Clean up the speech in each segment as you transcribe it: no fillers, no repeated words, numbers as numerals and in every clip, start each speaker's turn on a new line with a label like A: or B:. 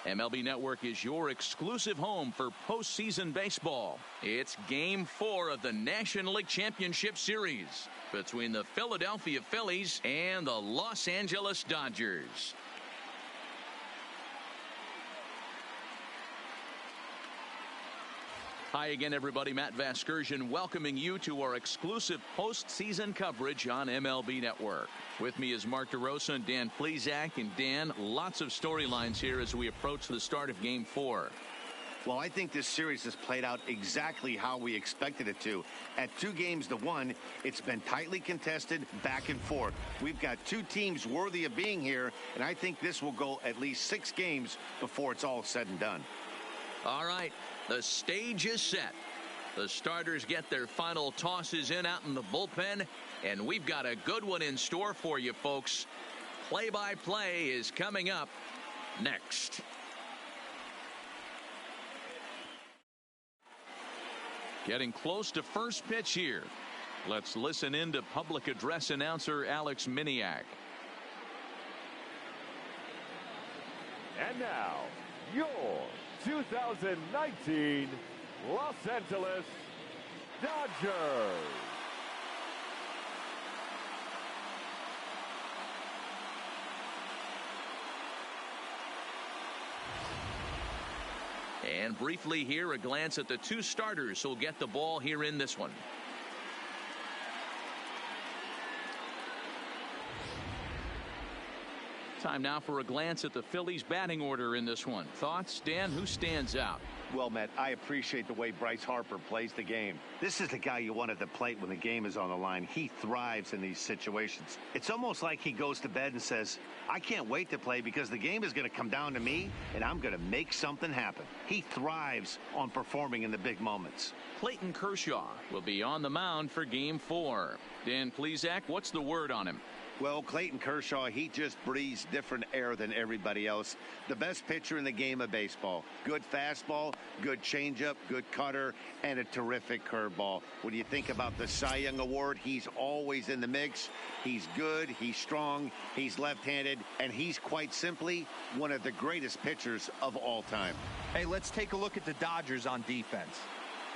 A: MLB Network is your exclusive home for postseason baseball. It's Game 4 of the National League Championship Series between the Philadelphia Phillies and the Los Angeles Dodgers. Hi again, everybody. Matt Vasgersian welcoming you to our exclusive postseason coverage on MLB Network. With me is Mark DeRosa and Dan Plesac. And Dan, lots of storylines here as we approach the start of Game 4.
B: Well, I think this series has played out exactly how we expected it to. At 2-1, it's been tightly contested, back and forth. We've got two teams worthy of being here, and I think this will go at least 6 games before it's all said and done.
A: All right, the stage is set. The starters get their final tosses in out in the bullpen, and we've got a good one in store for you, folks. Play-by-play is coming up next. Getting close to first pitch here. Let's listen in to public address announcer Alex Miniak.
C: And now, your 2019 Los Angeles Dodgers.
A: And briefly here, a glance at the two starters who'll get the ball here in this one. Time now for a glance at the Phillies batting order in this one. Thoughts, Dan? Who stands out?
B: Well, Matt, I appreciate the way Bryce Harper plays the game. This is the guy you want at the plate when the game is on the line. He thrives in these situations. It's almost like he goes to bed and says, I can't wait to play because the game is going to come down to me and I'm going to make something happen. He thrives on performing in the big moments.
A: Clayton Kershaw will be on the mound for Game 4. Dan Plesac, what's the word on him?
B: Well, Clayton Kershaw, he just breathes different air than everybody else. The best pitcher in the game of baseball. Good fastball, good changeup, good cutter, and a terrific curveball. When you think about the Cy Young Award, he's always in the mix. He's good, he's strong, he's left-handed, and he's quite simply one of the greatest pitchers of all time.
D: Hey, let's take a look at the Dodgers on defense.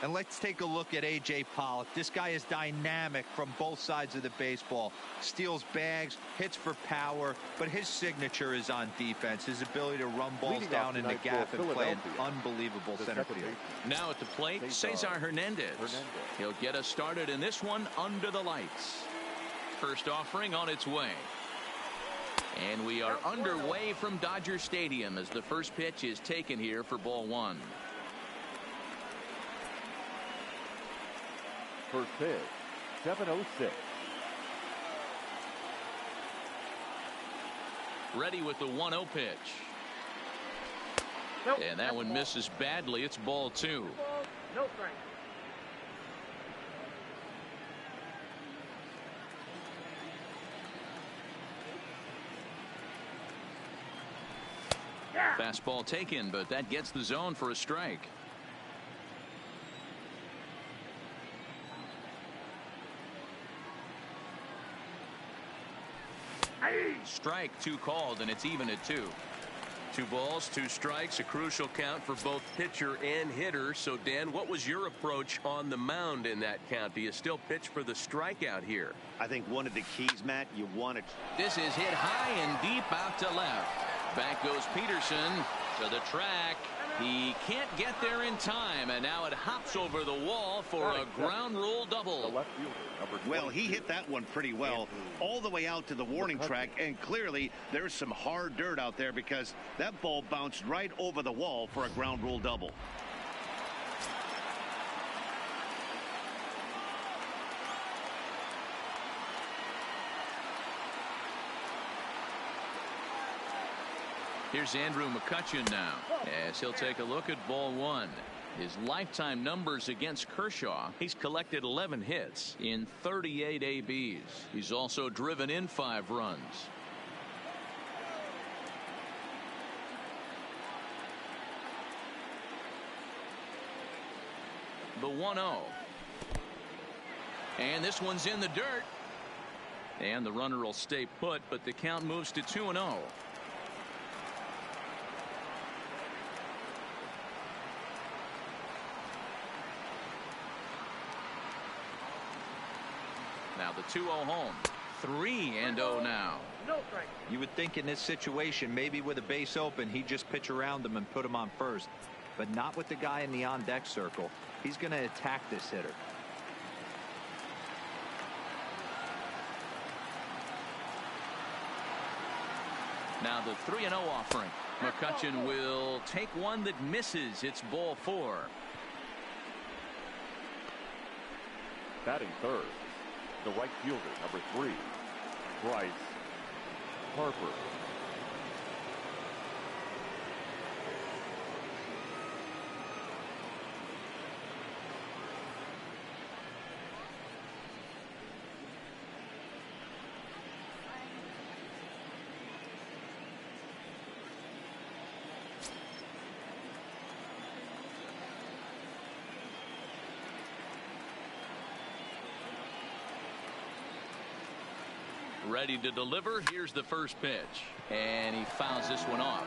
D: And let's take a look at A.J. Pollock. This guy is dynamic from both sides of the baseball. Steals bags, hits for power, but his signature is on defense. His ability to run balls down in the gap and play an unbelievable center field.
A: Now at the plate, Cesar Hernandez. He'll get us started in this one under the lights. First offering on its way. And we are underway from Dodger Stadium as the first pitch is taken here for ball 1.
C: First pitch, 7:06.
A: Ready with the 1-0 pitch.
E: Nope,
A: and that one misses badly. It's ball 2.
E: No strike. Yeah.
A: Fastball taken, but that gets the zone for a strike. Strike 2 called, and it's even at 2. 2 balls, 2 strikes, a crucial count for both pitcher and hitter. So, Dan, what was your approach on the mound in that count? Do you still pitch for the strikeout here?
B: I think one of the keys, Matt, you want to...
A: This is hit high and deep out to left. Back goes Peterson to the track. He can't get there in time, and now it hops over the wall for a ground rule double.
B: Well, he hit that one pretty well all the way out to the warning track, and clearly there's some hard dirt out there because that ball bounced right over the wall for a ground rule double.
A: Here's Andrew McCutchen now as he'll take a look at ball 1. His lifetime numbers against Kershaw, he's collected 11 hits in 38 ABs. He's also driven in 5 runs. The 1-0. And this one's in the dirt. And the runner will stay put, but the count moves to 2-0. Now the 2-0 home. 3-0 now.
D: You would think in this situation, maybe with a base open, he'd just pitch around him and put him on first. But not with the guy in the on-deck circle. He's going to attack this hitter.
A: Now the 3-0 offering. McCutchen will take one that misses. It's ball 4.
C: Batting third, the right fielder, number 3, Bryce Harper.
A: Ready to deliver. Here's the first pitch. And he fouls this one off.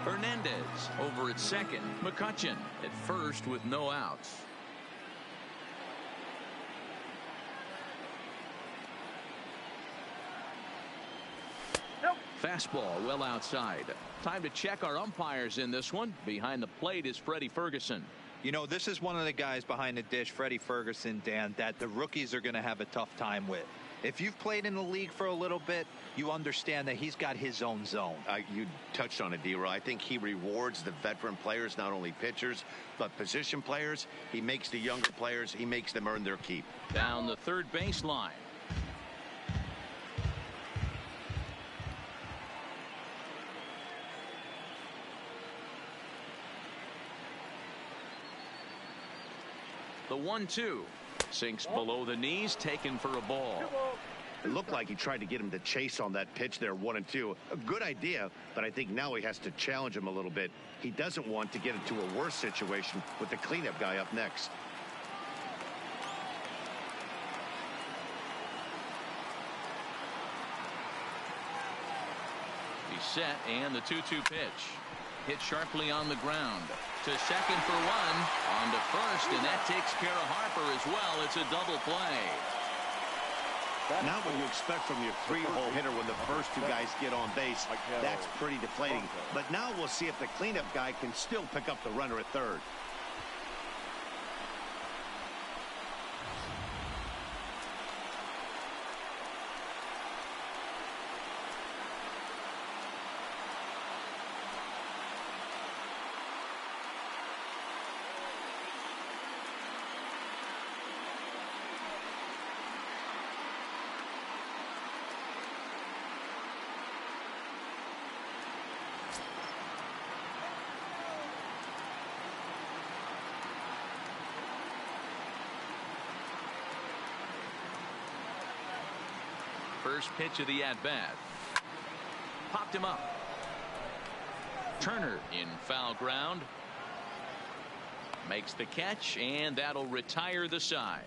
A: Hernandez over at second. McCutchen at first with no outs. Fastball well outside. Time to check our umpires in this one. Behind the plate is Freddie Ferguson.
D: You know, this is one of the guys behind the dish, Freddie Ferguson, Dan, that the rookies are going to have a tough time with. If you've played in the league for a little bit, you understand that he's got his own zone.
B: You touched on it, D-Roy. I think he rewards the veteran players, not only pitchers, but position players. He makes the younger players, he makes them earn their keep.
A: Down the third baseline. The 1-2 sinks below the knees, taken for a ball.
B: It looked like he tried to get him to chase on that pitch there, 1-2. A good idea, but I think now he has to challenge him a little bit. He doesn't want to get into a worse situation with the cleanup guy up next.
A: He's set, and the 2-2 pitch. Hit sharply on the ground. To second for one. On to first, and that takes care of Harper as well. It's a double play.
B: Not what you expect from your 3-hole hitter when the first 2 guys get on base. That's pretty deflating. But now we'll see if the cleanup guy can still pick up the runner at third.
A: First pitch of the at-bat. Popped him up. Turner in foul ground. Makes the catch, and that'll retire the side.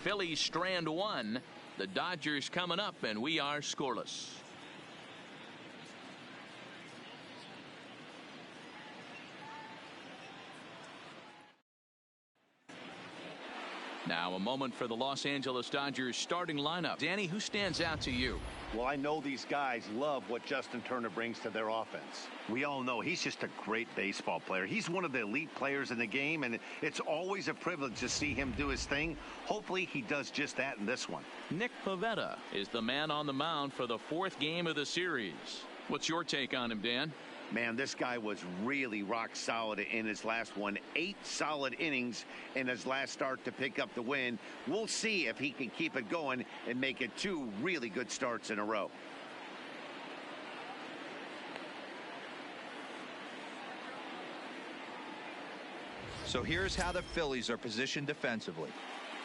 A: Phillies strand 1. The Dodgers coming up, and we are scoreless. Now a moment for the Los Angeles Dodgers starting lineup. Danny, who stands out to you?
B: Well, I know these guys love what Justin Turner brings to their offense. We all know he's just a great baseball player. He's one of the elite players in the game, and it's always a privilege to see him do his thing. Hopefully he does just that in this one.
A: Nick Pivetta is the man on the mound for the 4th game of the series. What's your take on him, Dan?
B: Man, this guy was really rock solid in his last one. 8 solid innings in his last start to pick up the win. We'll see if he can keep it going and make it 2 really good starts in a row.
D: So here's how the Phillies are positioned defensively.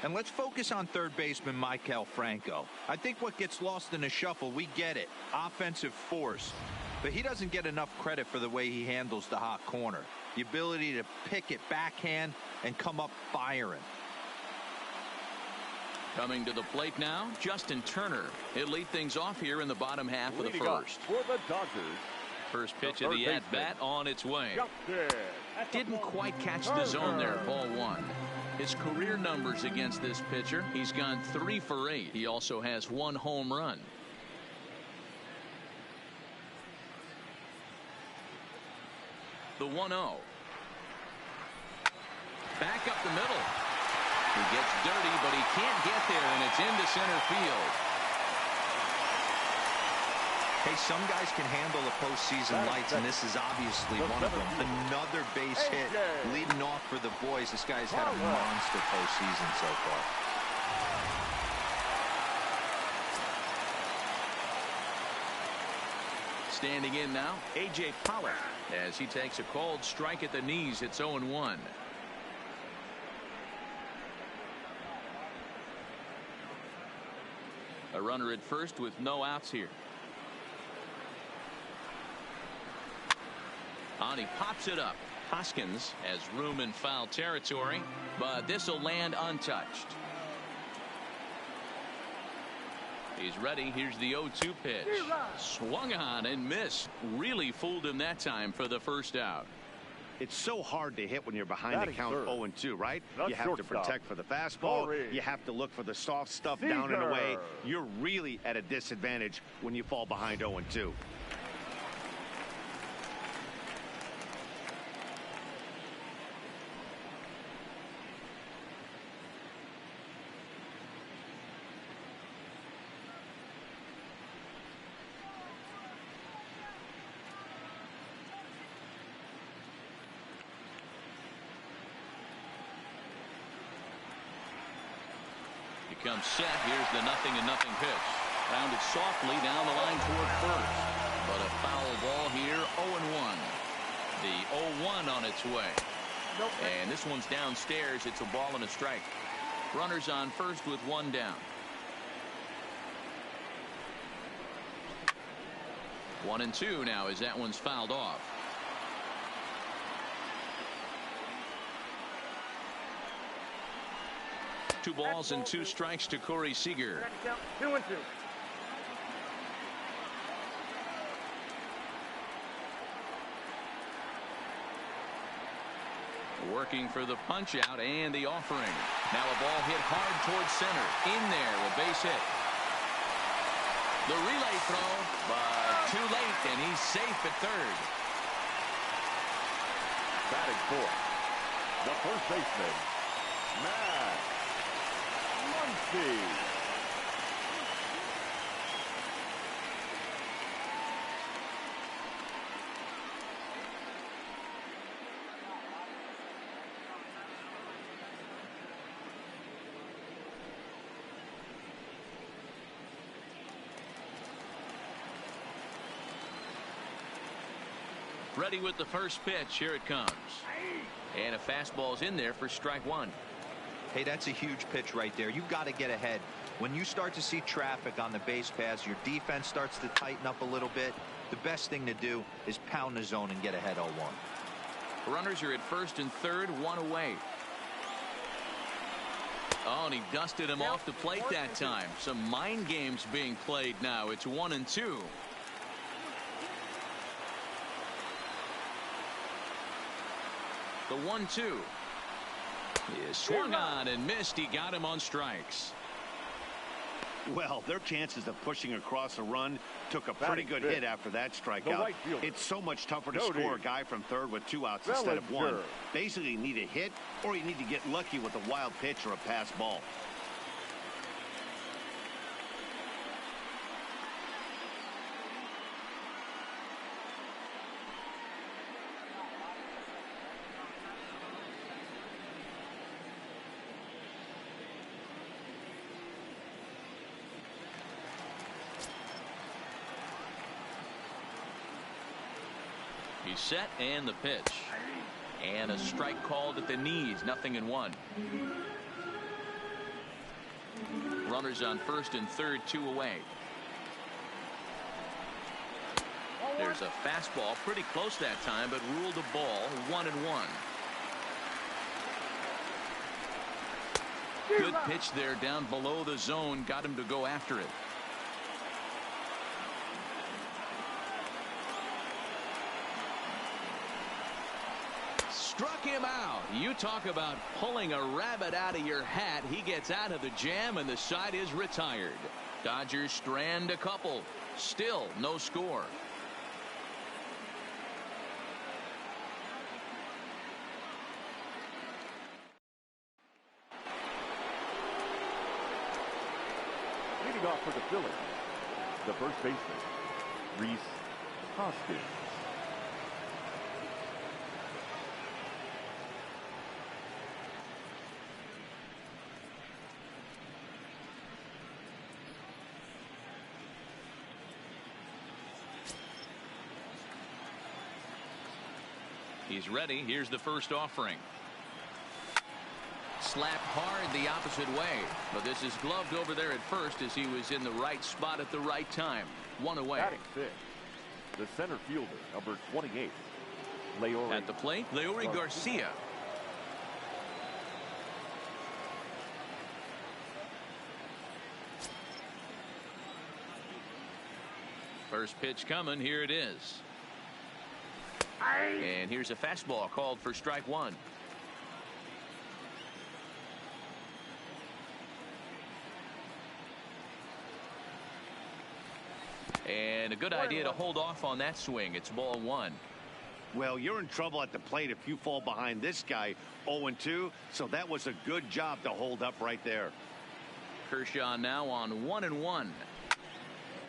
D: And let's focus on third baseman Maikel Franco. I think what gets lost in the shuffle, we get it. Offensive force. But he doesn't get enough credit for the way he handles the hot corner. The ability to pick it backhand and come up firing.
A: Coming to the plate now, Justin Turner. He'll lead things off here in the bottom half of the first.
C: For the Dodgers,
A: First pitch of the at-bat on its way. Didn't quite catch the zone there, ball 1. His career numbers against this pitcher, he's gone 3 for 8. He also has 1 home run. The 1-0. Back up the middle. He gets dirty, but he can't get there, and it's into center field.
D: Hey, some guys can handle the postseason lights, and this is obviously one of them. Another base hit leading off for the boys. This guy's had a monster postseason so far.
A: Standing in now, A.J. Pollock, as he takes a cold strike at the knees. It's 0-1. A runner at first with no outs here. And he pops it up. Hoskins has room in foul territory, but this will land untouched. He's ready. Here's the 0-2 pitch. Swung on and missed. Really fooled him that time for the first out.
B: It's so hard to hit when you're behind the count 0-2, right? You have to protect for the fastball. You have to look for the soft stuff down and away. You're really at a disadvantage when you fall behind 0-2.
A: Comes set. Here's the 0-0 pitch. Rounded softly down the line toward first. But a foul ball here. 0-1. The 0-1 on its way. And this one's downstairs. It's a ball and a strike. Runners on first with 1 down. 1-2 now as that one's fouled off. Two balls and 2 strikes to Corey Seager.
E: 2-2.
A: Working for the punch out and the offering. Now a ball hit hard towards center. In there, a base hit. The relay throw, but too late, and he's safe at third.
C: Batting fourth, the first baseman, Matt Muncy.
A: Ready with the first pitch. Here it comes. And a fastball's in there for strike 1.
D: Hey, that's a huge pitch right there. You've got to get ahead. When you start to see traffic on the base paths, your defense starts to tighten up a little bit. The best thing to do is pound the zone and get ahead 0-1.
A: Runners are at first and third, 1 away. Oh, and he dusted him off the plate that time. Some mind games being played now. It's 1-2. The 1-2 is swung on and missed. He got him on strikes.
B: Well, their chances of pushing across a run took a pretty good hit after that strikeout. It's so much tougher to score a guy from third with 2 outs instead of 1. Basically, you need a hit or you need to get lucky with a wild pitch or a pass ball.
A: He's set and the pitch. And a strike called at the knees. 0-1. Runners on first and third, 2 away. There's a fastball pretty close that time, but ruled a ball. 1-1. Good pitch there down below the zone. Got him to go after it. Struck him Wow, you talk about pulling a rabbit out of your hat. He gets out of the jam and the side is retired. Dodgers strand a couple. Still no score.
C: Leading off for the Phillies, the first baseman, Reese Hoskins.
A: He's ready. Here's the first offering. Slapped hard the opposite way, but this is gloved over there at first as he was in the right spot at the right time. One away.
C: Batting fifth, the center fielder, number 28, Leori.
A: At the plate, Leori Garcia. First pitch coming. Here it is. And here's a fastball called for strike one. And a good idea to hold off on that swing. It's ball one.
B: Well, you're in trouble at the plate if you fall behind this guy 0-2. So that was a good job to hold up right there.
A: Kershaw now on 1-1.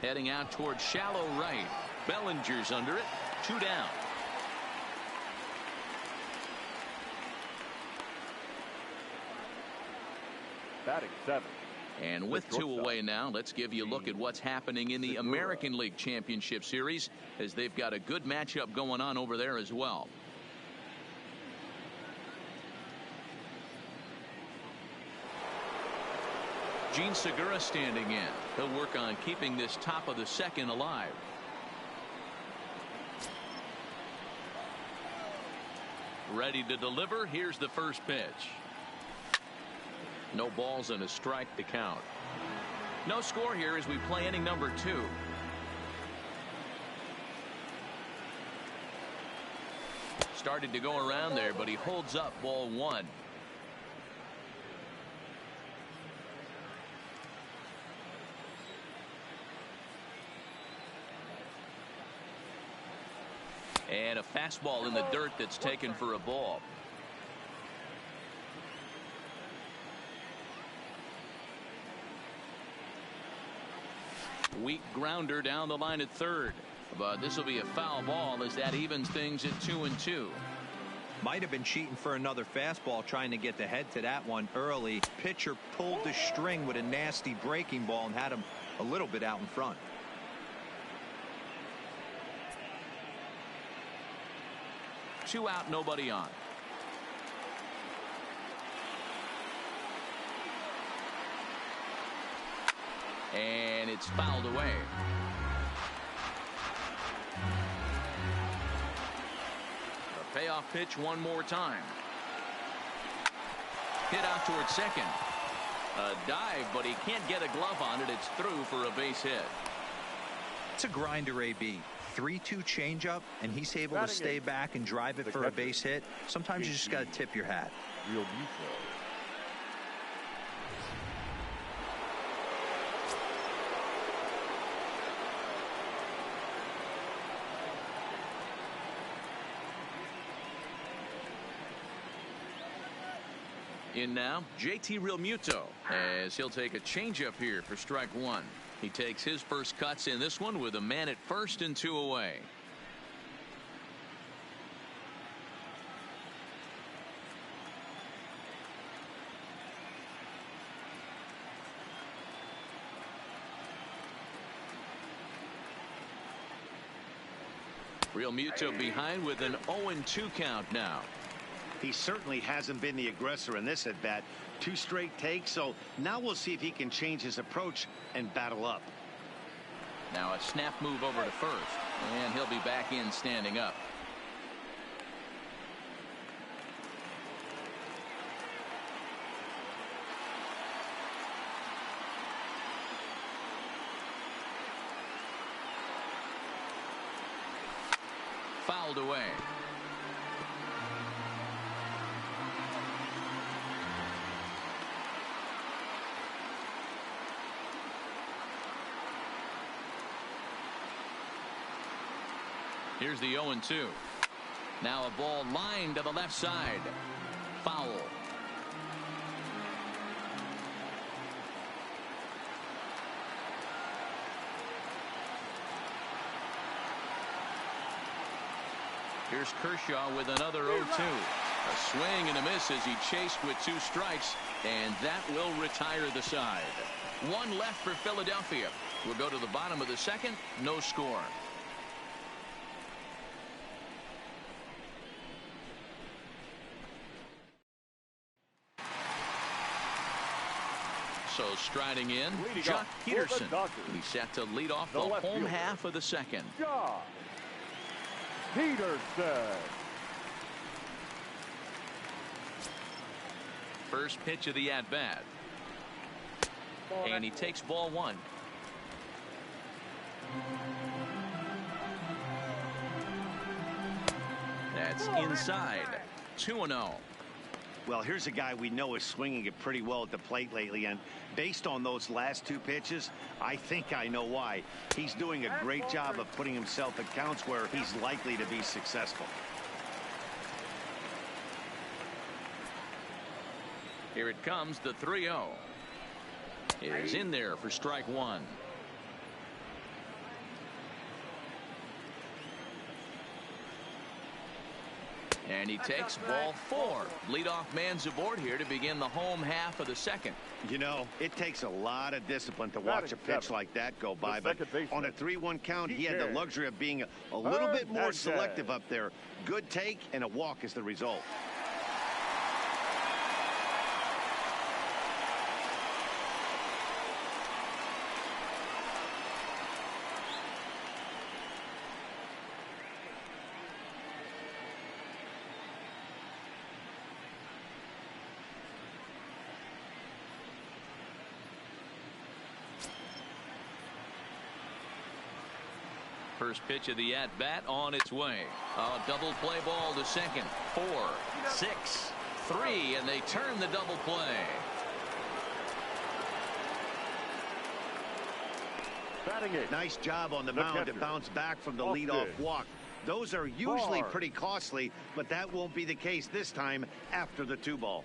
A: Heading out towards shallow right. Bellinger's under it. 2 down.
C: Batting seventh.
A: And with 2 away now, let's give you a look at what's happening in the American League Championship Series, as they've got a good matchup going on over there as well. Gene Segura standing in. He'll work on keeping this top of the second alive. Ready to deliver. Here's the first pitch. No balls and a strike to count. No score here as we play inning number 2. Started to go around there, but he holds up ball one. And a fastball in the dirt that's taken for a ball. Weak grounder down the line at third, but this will be a foul ball as that evens things at 2-2.
D: Might have been cheating for another fastball, trying to get the head to that one early. Pitcher pulled the string with a nasty breaking ball and had him a little bit out in front.
A: Two out, nobody on. And it's fouled away. A payoff pitch one more time. Hit out towards second. A dive, but he can't get a glove on it. It's through for a base hit.
D: It's a grinder, AB. 3-2 changeup, and he's able to stay back and drive it for a base hit. Sometimes you just got to tip your hat.
C: Real neutral.
A: In now, JT Realmuto, as he'll take a changeup here for strike one. He takes his first cuts in this one with a man at first and 2 away. Realmuto behind with an 0-2 count now.
B: He certainly hasn't been the aggressor in this at bat. 2 straight takes, so now we'll see if he can change his approach and battle up.
A: Now a snap move over to first, and he'll be back in standing up. Fouled away. Here's the 0-2. Now a ball lined to the left side. Foul. Here's Kershaw with another 0-2. A swing and a miss as he chased with 2 strikes, and that will retire the side. 1 left for Philadelphia. We'll go to the bottom of the second. No score. So striding in, Jock Peterson. He's set to lead off the home half of the second.
C: Jock Peterson.
A: First pitch of the at-bat. And he takes ball 1. That's inside. 2-0.
B: Well, here's a guy we know is swinging it pretty well at the plate lately, and based on those last 2 pitches, I think I know why. He's doing a great job of putting himself at counts where he's likely to be successful.
A: Here it comes, the 3-0. It is in there for strike 1. And he takes ball 4. Leadoff man's aboard here to begin the home half of the second.
B: You know, it takes a lot of discipline to watch a pitch like that go by, but on a 3-1 count, he had the luxury of being a little bit more selective up there. Good take and a walk is the result.
A: First pitch of the at-bat on its way. A double play ball to second. 4, 6, 3, and they turn the double play.
B: Nice job on the mound to bounce back from the leadoff walk. Those are usually pretty costly, but that won't be the case this time after the 2-ball.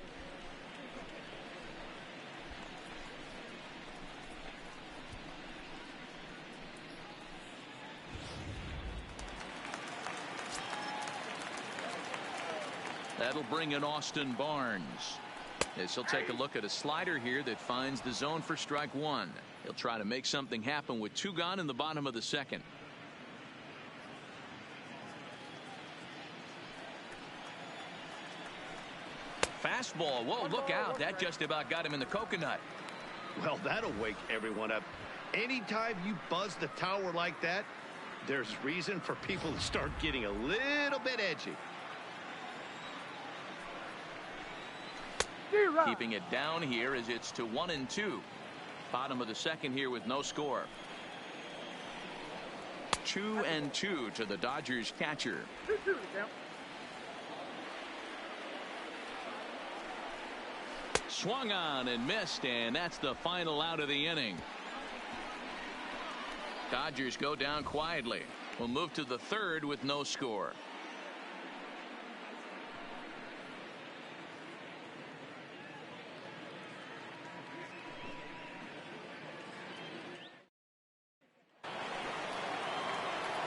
A: That'll bring in Austin Barnes. As he'll take a look at a slider here that finds the zone for strike 1. He'll try to make something happen with 2 gone in the bottom of the second. Fastball. Whoa, look out. That just about got him in the coconut.
B: Well, that'll wake everyone up. Anytime you buzz the tower like that, there's reason for people to start getting a little bit edgy.
A: Keeping it down here as it's to 1-2. Bottom of the second here with no score. 2-2 to the Dodgers catcher. Swung on and missed, and that's the final out of the inning. Dodgers go down quietly. We'll move to the third with no score.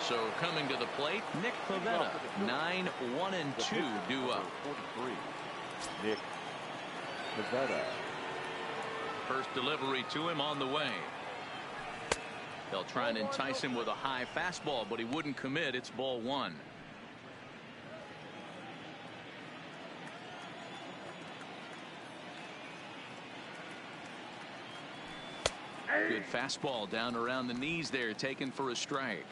A: So coming to the plate, Nick Pivetta. 9-1-2 due up.
C: 43. Nick Pivetta.
A: First delivery to him on the way. They'll try and entice him with a high fastball, but he wouldn't commit. It's ball 1. Good fastball down around the knees there, taken for a strike.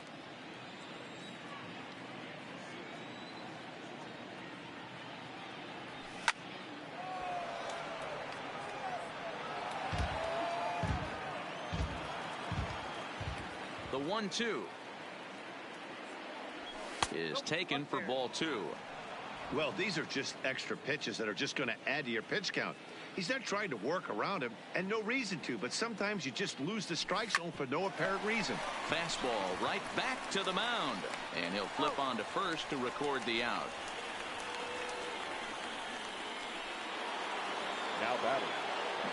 A: The 1-2 is taken for ball 2.
B: Well, these are just extra pitches that are just going to add to your pitch count. He's not trying to work around him, and no reason to, but sometimes you just lose the strike zone for no apparent reason.
A: Fastball right back to the mound, and he'll flip on to first to record the out.
C: Now batting.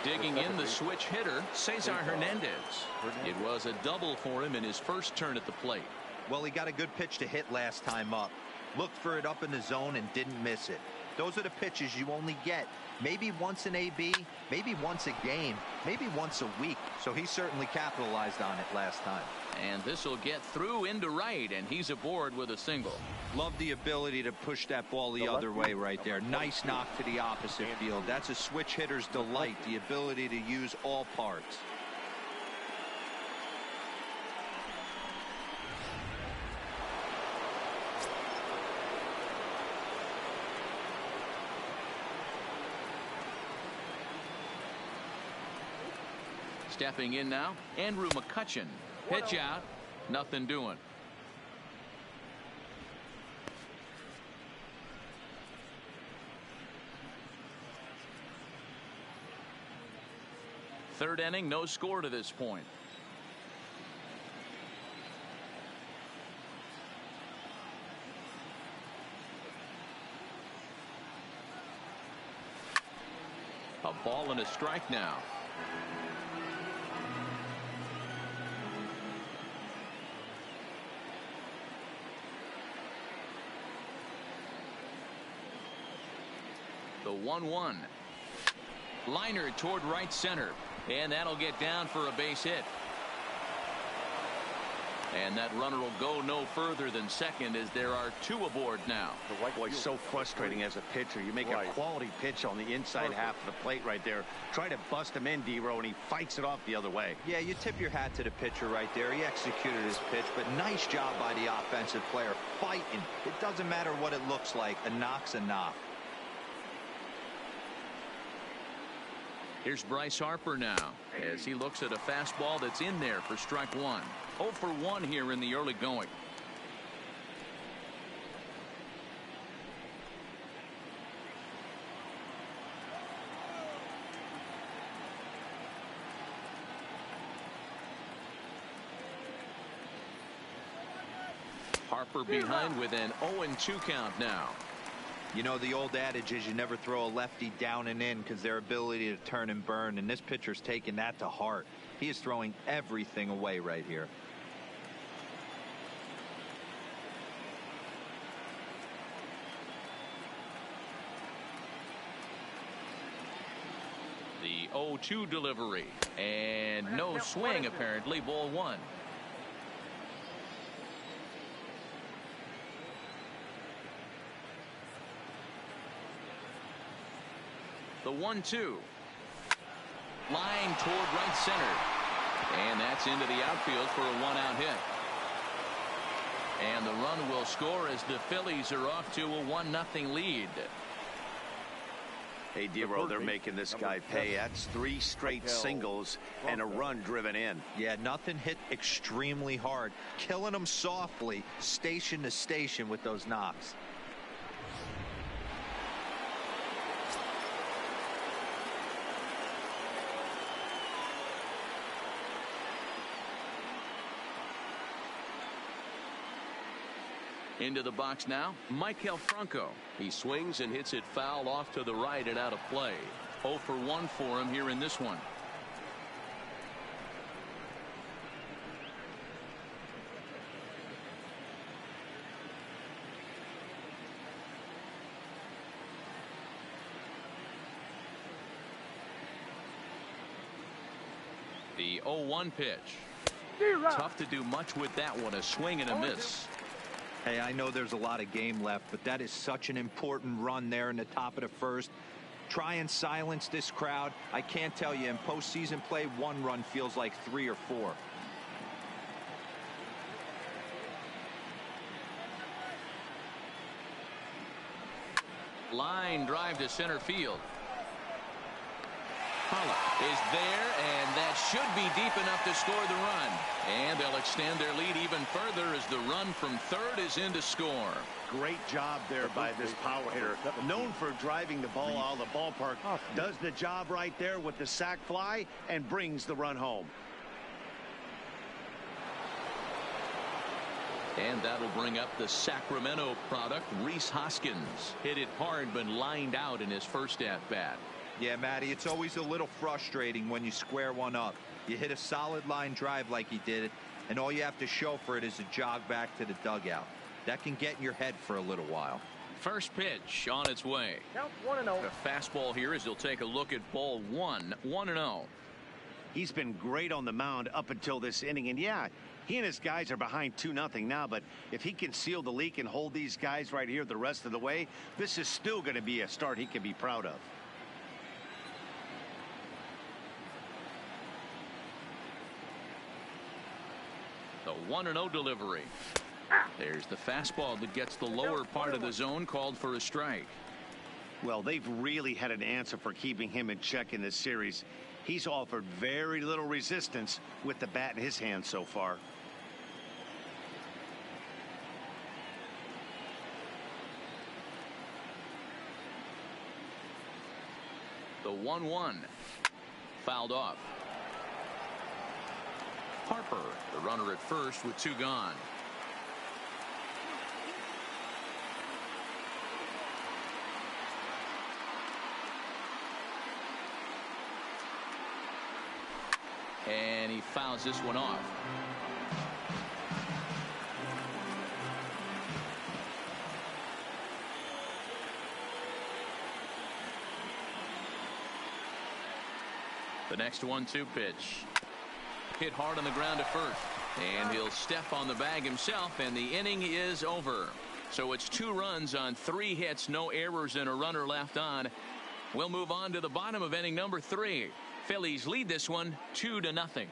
A: Digging in the switch hitter, Cesar Hernandez. It was a double for him in his first turn at the plate.
D: Well, he got a good pitch to hit last time up. Looked for it up in the zone and didn't miss it. Those are the pitches you only get maybe once in AB, maybe once a game, maybe once a week. So he certainly capitalized on it last time.
A: And this will get through into right, and he's aboard with a single.
D: Love the ability to push that ball the other way right there. Nice knock to the opposite field. That's a switch hitter's delight, the ability to use all parts.
A: Stepping in now, Andrew McCutchen. Pitch out, nothing doing. Third inning, no score to this point. A ball and a strike now. The 1-1. Liner toward right center, and that'll get down for a base hit. And that runner will go no further than second as there are two aboard now.
B: Boy, so frustrating as a pitcher. You make a quality pitch on the inside half of the plate right there. Try to bust him in, D-Row, and he fights it off the other way.
D: Yeah, you tip your hat to the pitcher right there. He executed his pitch, but nice job by the offensive player fighting. It doesn't matter what it looks like. A knock's a knock.
A: Here's Bryce Harper now as he looks at a fastball that's in there for strike one. 0 for 1 here in the early going. Harper behind with an 0-2 count now.
D: You know, the old adage is you never throw a lefty down and in because their ability to turn and burn, and this pitcher's taking that to heart. He is throwing everything away right here.
A: The 0-2 delivery, and no swing apparently. Ball one. The 1-2. Line toward right center. And that's into the outfield for a one-out hit. And the run will score as the Phillies are off to a 1-0 lead.
B: Hey, D-Row, they're making this guy pay. That's 3 straight singles and a run driven in.
D: Yeah, nothing hit extremely hard. Killing them softly, station to station with those knocks.
A: Into the box now, Michael Franco. He swings and hits it foul off to the right and out of play. 0 for 1 for him here in this one. The 0-1 pitch. Tough to do much with that one. A swing and a miss.
D: Hey, I know there's a lot of game left, but that is such an important run there in the top of the first. Try and silence this crowd. I can't tell you, in postseason play, 1 run feels like 3 or 4.
A: Line drive to center field. Pollock is there, and that should be deep enough to score the run. And they'll extend their lead even further as the run from third is in to score.
B: Great job there by this power hitter. Known for driving the ball out of the ballpark. Does the job right there with the sac fly and brings the run home.
A: And that'll bring up the Sacramento product, Rhys Hoskins. Hit it hard, but lined out in his first at-bat.
D: Yeah, Matty, it's always a little frustrating when you square one up. You hit a solid line drive like he did, and all you have to show for it is a jog back to the dugout. That can get in your head for a little while.
A: First pitch on its way.
C: Count 1-0.
A: The fastball here as he'll take a look at ball one, 1-0.
B: He's been great on the mound up until this inning, and yeah, he and his guys are behind 2-0 now, but if he can seal the leak and hold these guys right here the rest of the way, this is still going to be a start he can be proud of.
A: The 1-0 delivery. There's the fastball that gets the lower part of the zone, called for a strike.
B: Well, they've really had an answer for keeping him in check in this series. He's offered very little resistance with the bat in his hand so far.
A: The 1-1. Fouled off. Harper, the runner at first with two gone. And he fouls this one off. The next 1-2 pitch. Hit hard on the ground at first. And he'll step on the bag himself, and the inning is over. So it's 2 runs on 3 hits, no errors, and a runner left on. We'll move on to the bottom of inning number 3. Phillies lead this one 2-0.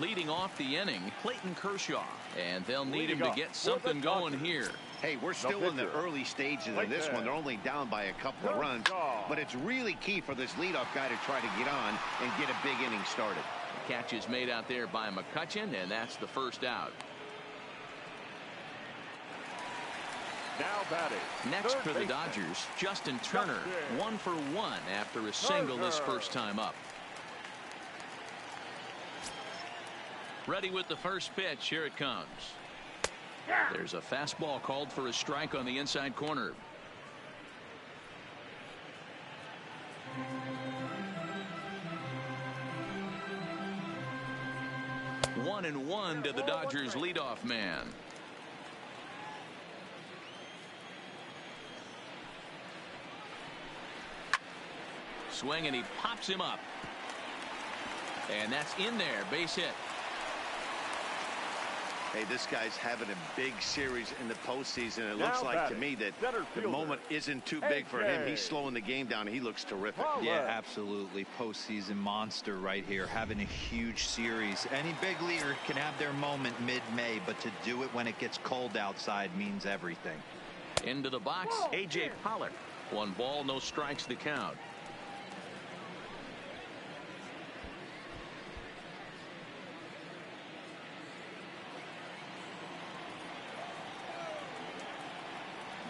A: Leading off the inning, Clayton Kershaw, and they'll need him to get something going here.
B: Hey, we're still in the early stages of this one. They're only down by a couple of runs, but it's really key for this leadoff guy to try to get on and get a big inning started.
A: The catch is made out there by McCutchen, and that's the first out.
C: Now batting.
A: Next for the Dodgers, Justin Turner, 1 for 1 after a single this first time up. Ready with the first pitch. Here it comes. There's a fastball called for a strike on the inside corner. One and one to the Dodgers leadoff man. Swing, and he pops him up. And that's in there. Base hit.
B: Hey, this guy's having a big series in the postseason. It looks like to me that the moment isn't too big for him. He's slowing the game down. He looks terrific.
D: Yeah, absolutely. Postseason monster right here, having a huge series. Any big leaguer can have their moment mid-May, but to do it when it gets cold outside means everything.
A: Into the box, A.J. Pollock. 1 ball, no strikes to count.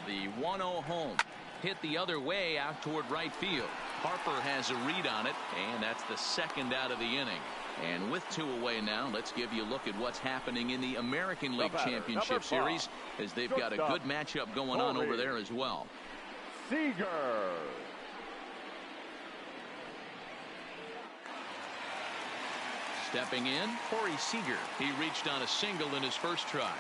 A: The 1-0 home. Hit the other way out toward right field. Harper has a read on it, and that's the second out of the inning. And with 2 away now, let's give you a look at what's happening in the American League Championship Series, as they've got a good matchup going on over there as well.
C: Seager.
A: Stepping in, Corey Seager. He reached on a single in his first try.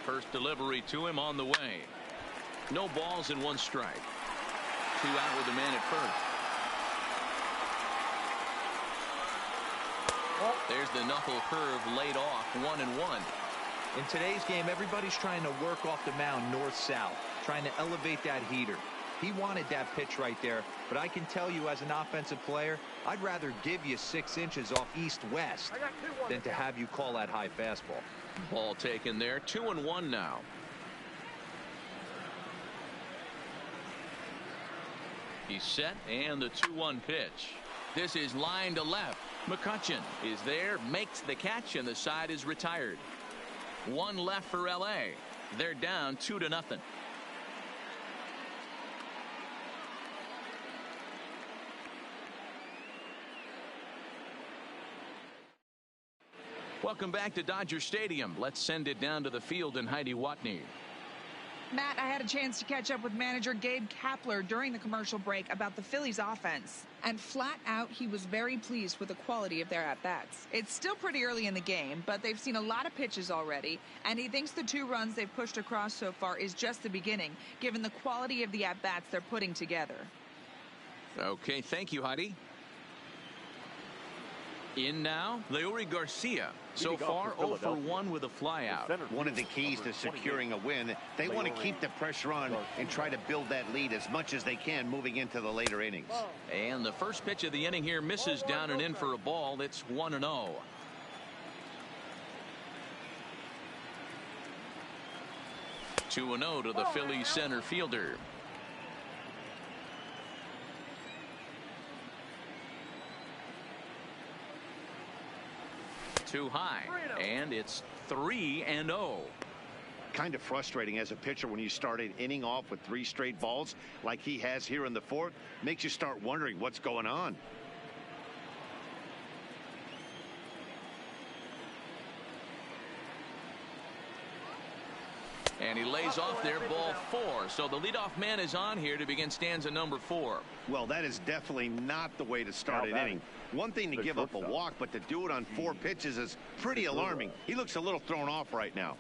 A: First delivery to him on the way. No balls and 1 strike. 2 out with the man at first. There's the knuckle curve laid off, 1-1.
D: In today's game, everybody's trying to work off the mound north-south, trying to elevate that heater. He wanted that pitch right there, but I can tell you as an offensive player, I'd rather give you 6 inches off east-west than to have you call that high fastball.
A: Ball taken there, 2-1 now. He's set, and the 2-1 pitch. This is line to left. McCutcheon is there, makes the catch, and the side is retired. 1 left for LA. They're down 2-0. Welcome back to Dodger Stadium. Let's send it down to the field and Heidi Watney.
E: Matt, I had a chance to catch up with manager Gabe Kapler during the commercial break about the Phillies offense. And flat out, he was very pleased with the quality of their at-bats. It's still pretty early in the game, but they've seen a lot of pitches already. And he thinks the 2 runs they've pushed across so far is just the beginning, given the quality of the at-bats they're putting together.
A: Okay, thank you, Heidi. In now, Leury Garcia. So far, 0 for 1 with a flyout.
B: One of the keys to securing a win, they want to keep the pressure on and try to build that lead as much as they can moving into the later innings.
A: And the first pitch of the inning here misses down and in for a ball. It's 1-0. Two and 0 to the Phillies center fielder. Too high, and it's 3-0.
B: Kind of frustrating as a pitcher when you start an inning off with 3 straight balls like he has here in the 4th. Makes you start wondering what's going on.
A: And he lays off there, ball 4. So the leadoff man is on here to begin stanza number 4.
B: Well, that is definitely not the way to start an inning. One thing to give up a walk, but to do it on 4 pitches is pretty alarming. He looks a little thrown off right now.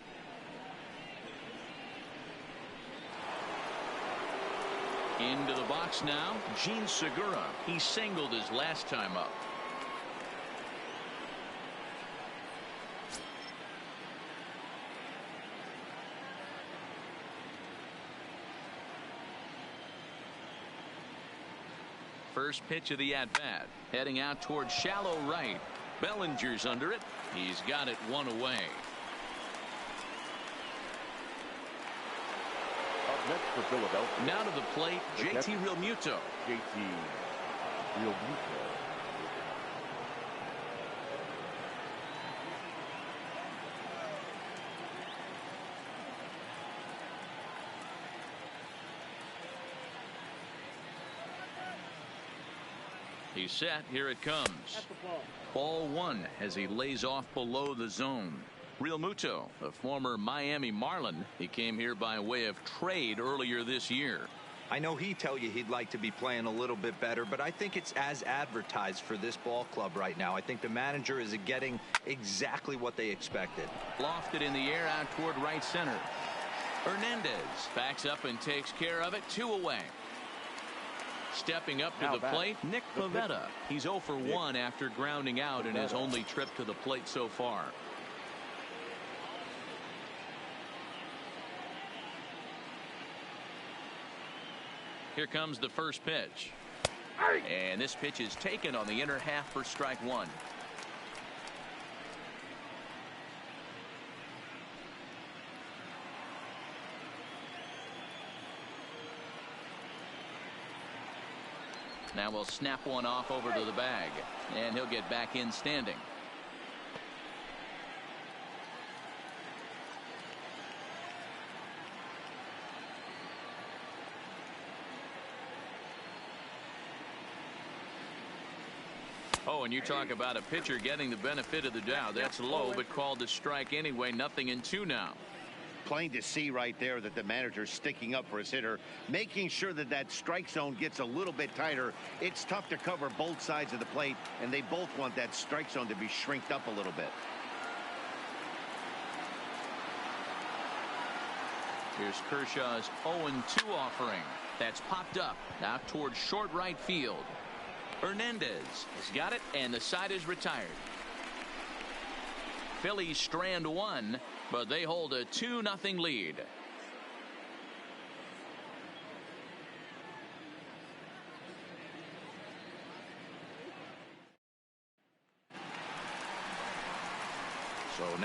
A: Into the box now, Gene Segura. He singled his last time up. First pitch of the at-bat, heading out towards shallow right. Bellinger's under it. He's got it 1 away.
C: Up next for Philadelphia.
A: Now to the plate, JT Realmuto.
C: JT Realmuto.
A: He's set. Here it comes. Ball 1 as he lays off below the zone. Realmuto, a former Miami Marlin. He came here by way of trade earlier this year.
D: I know he'd tell you he'd like to be playing a little bit better, but I think it's as advertised for this ball club right now. I think the manager is getting exactly what they expected.
A: Lofted in the air out toward right center. Hernandez backs up and takes care of it. 2 away. Stepping up to the plate, Nick Pivetta. He's 0 for 1 after grounding out in his only trip to the plate so far. Here comes the first pitch. And this pitch is taken on the inner half for strike 1. Now we'll snap one off over to the bag, and he'll get back in standing. Oh, and you talk about a pitcher getting the benefit of the doubt. That's low, but called a strike anyway. 0-2 now.
B: Plain to see right there that the manager's sticking up for his hitter, making sure that that strike zone gets a little bit tighter. It's tough to cover both sides of the plate, and they both want that strike zone to be shrinked up a little bit.
A: Here's Kershaw's 0-2 offering. That's popped up now towards short right field. Hernandez has got it, and the side is retired. Phillies strand 1, but they hold a 2-0 lead.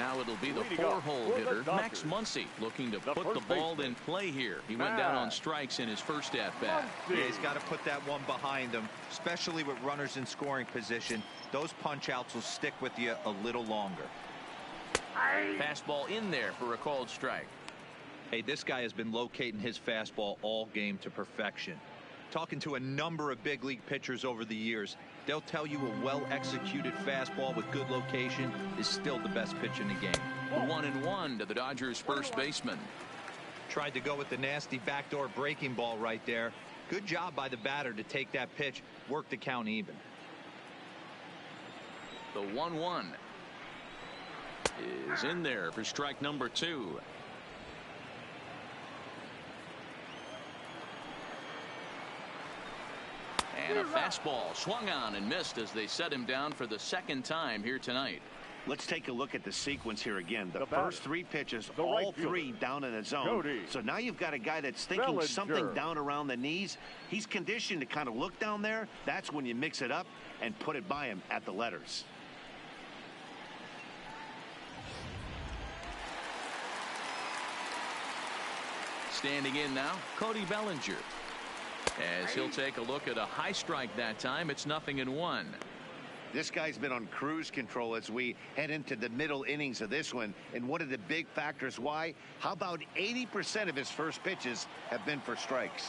A: now it'll be the 4-hole hitter, Max Muncy, looking to put the ball in play here. He went down on strikes in his first at-bat.
D: Yeah, he's got to put that one behind him, especially with runners in scoring position. Those punch-outs will stick with you a little longer.
A: Fastball in there for a called strike.
D: Hey, this guy has been locating his fastball all game to perfection. Talking to a number of big league pitchers over the years, they'll tell you a well-executed fastball with good location is still the best pitch in the game.
A: 1-1 to the Dodgers' first baseman.
D: Tried to go with the nasty backdoor breaking ball right there. Good job by the batter to take that pitch, work the count even.
A: The 1-1 is in there for strike number 2. And a fastball swung on and missed as they set him down for the second time here tonight.
B: Let's take a look at the sequence here again. The first 3 pitches, all 3 down in the zone. So now you've got a guy that's thinking something down around the knees. He's conditioned to kind of look down there. That's when you mix it up and put it by him at the letters.
A: Standing in now, Cody Bellinger. As he'll take a look at a high strike that time, it's 0-1.
B: This guy's been on cruise control as we head into the middle innings of this one. And one of the big factors why, how about 80% of his first pitches have been for strikes?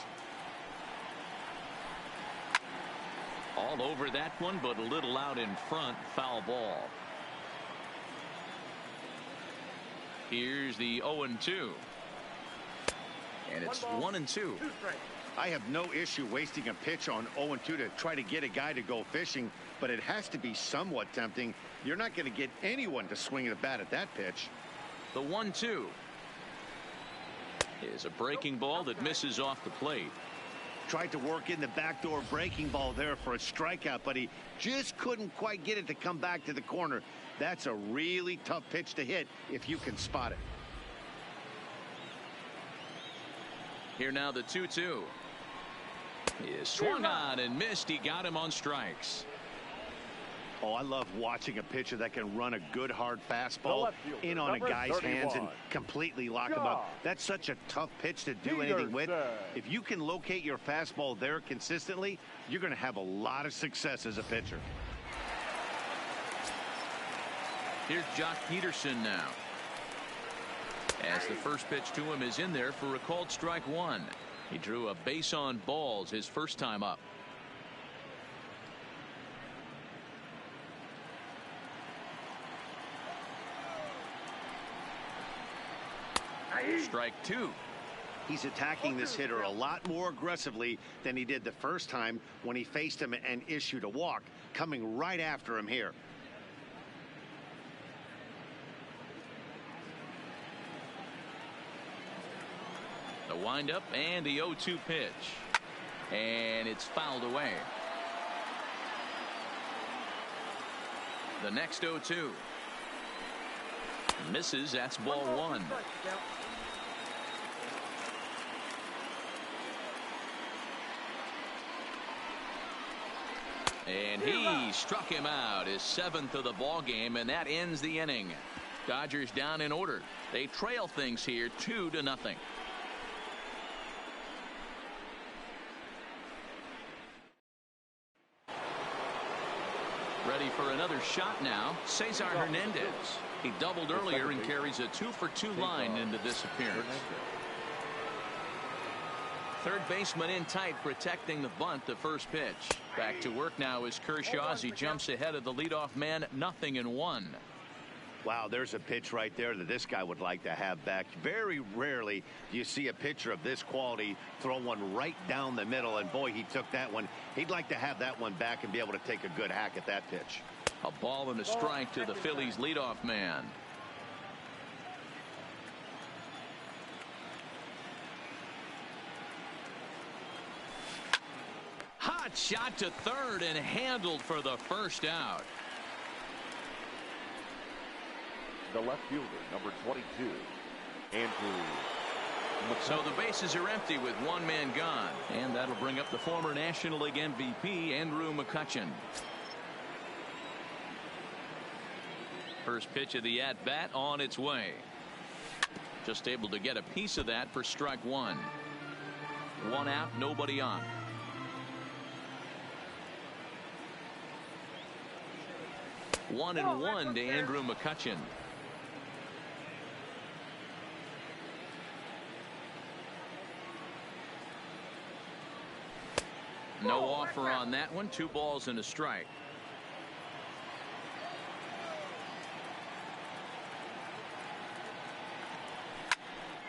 A: All over that one, but a little out in front. Foul ball. Here's the 0-2. And it's 1-2.
B: I have no issue wasting a pitch on 0-2 to try to get a guy to go fishing, but it has to be somewhat tempting. You're not going to get anyone to swing the bat at that pitch.
A: The 1-2 is a breaking ball that misses off the plate.
B: Tried to work in the backdoor breaking ball there for a strikeout, but he just couldn't quite get it to come back to the corner. That's a really tough pitch to hit if you can spot it.
A: Here now the 2-2 is swung on and missed. He got him on strikes.
B: Oh, I love watching a pitcher that can run a good hard fastball in on a guy's hands and completely lock him up. That's such a tough pitch to do anything with. If you can locate your fastball there consistently, you're going to have a lot of success as a pitcher.
A: Here's Jock Peterson now. As the first pitch to him is in there for a called strike 1. He drew a base on balls his first time up. Strike 2.
B: He's attacking this hitter a lot more aggressively than he did the first time when he faced him and issued a walk, coming right after him here.
A: The windup and the 0-2 pitch. And it's fouled away. The next 0-2. Misses. That's ball 1. And he struck him out, his 7th of the ball game, and that ends the inning. Dodgers down in order. They trail things here 2-0. Ready for another shot now, Cesar Hernandez. He doubled earlier and carries a 2-for-2 line into this appearance. Third baseman in tight, protecting the bunt. The first pitch. Back to work now is Kershaw as he jumps ahead of the leadoff man. 0-1.
B: Wow, there's a pitch right there that this guy would like to have back. Very rarely do you see a pitcher of this quality throw one right down the middle, and boy, he took that one. He'd like to have that one back and be able to take a good hack at that pitch.
A: A ball and a strike to the Phillies leadoff man. Hot shot to third and handled for the first out.
C: The left fielder, number 22, Andrew.
A: So the bases are empty with one man gone, and that'll bring up the former National League MVP Andrew McCutchen. First pitch of the at-bat on its way. Just able to get a piece of that for strike one. One out, nobody on. One and one to Andrew McCutchen. No offer on that one. 2 balls and a strike.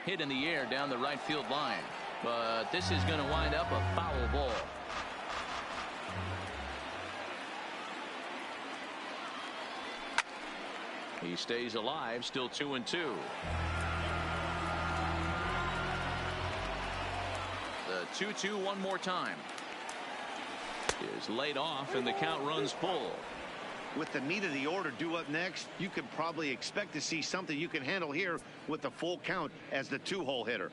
A: Hit in the air down the right field line. But this is going to wind up a foul ball. He stays alive, still 2-2. The 2-2 one more time. Is laid off and the count runs full.
B: With the meat of the order due up next, you could probably expect to see something you can handle here with the full count as the 2-hole hitter.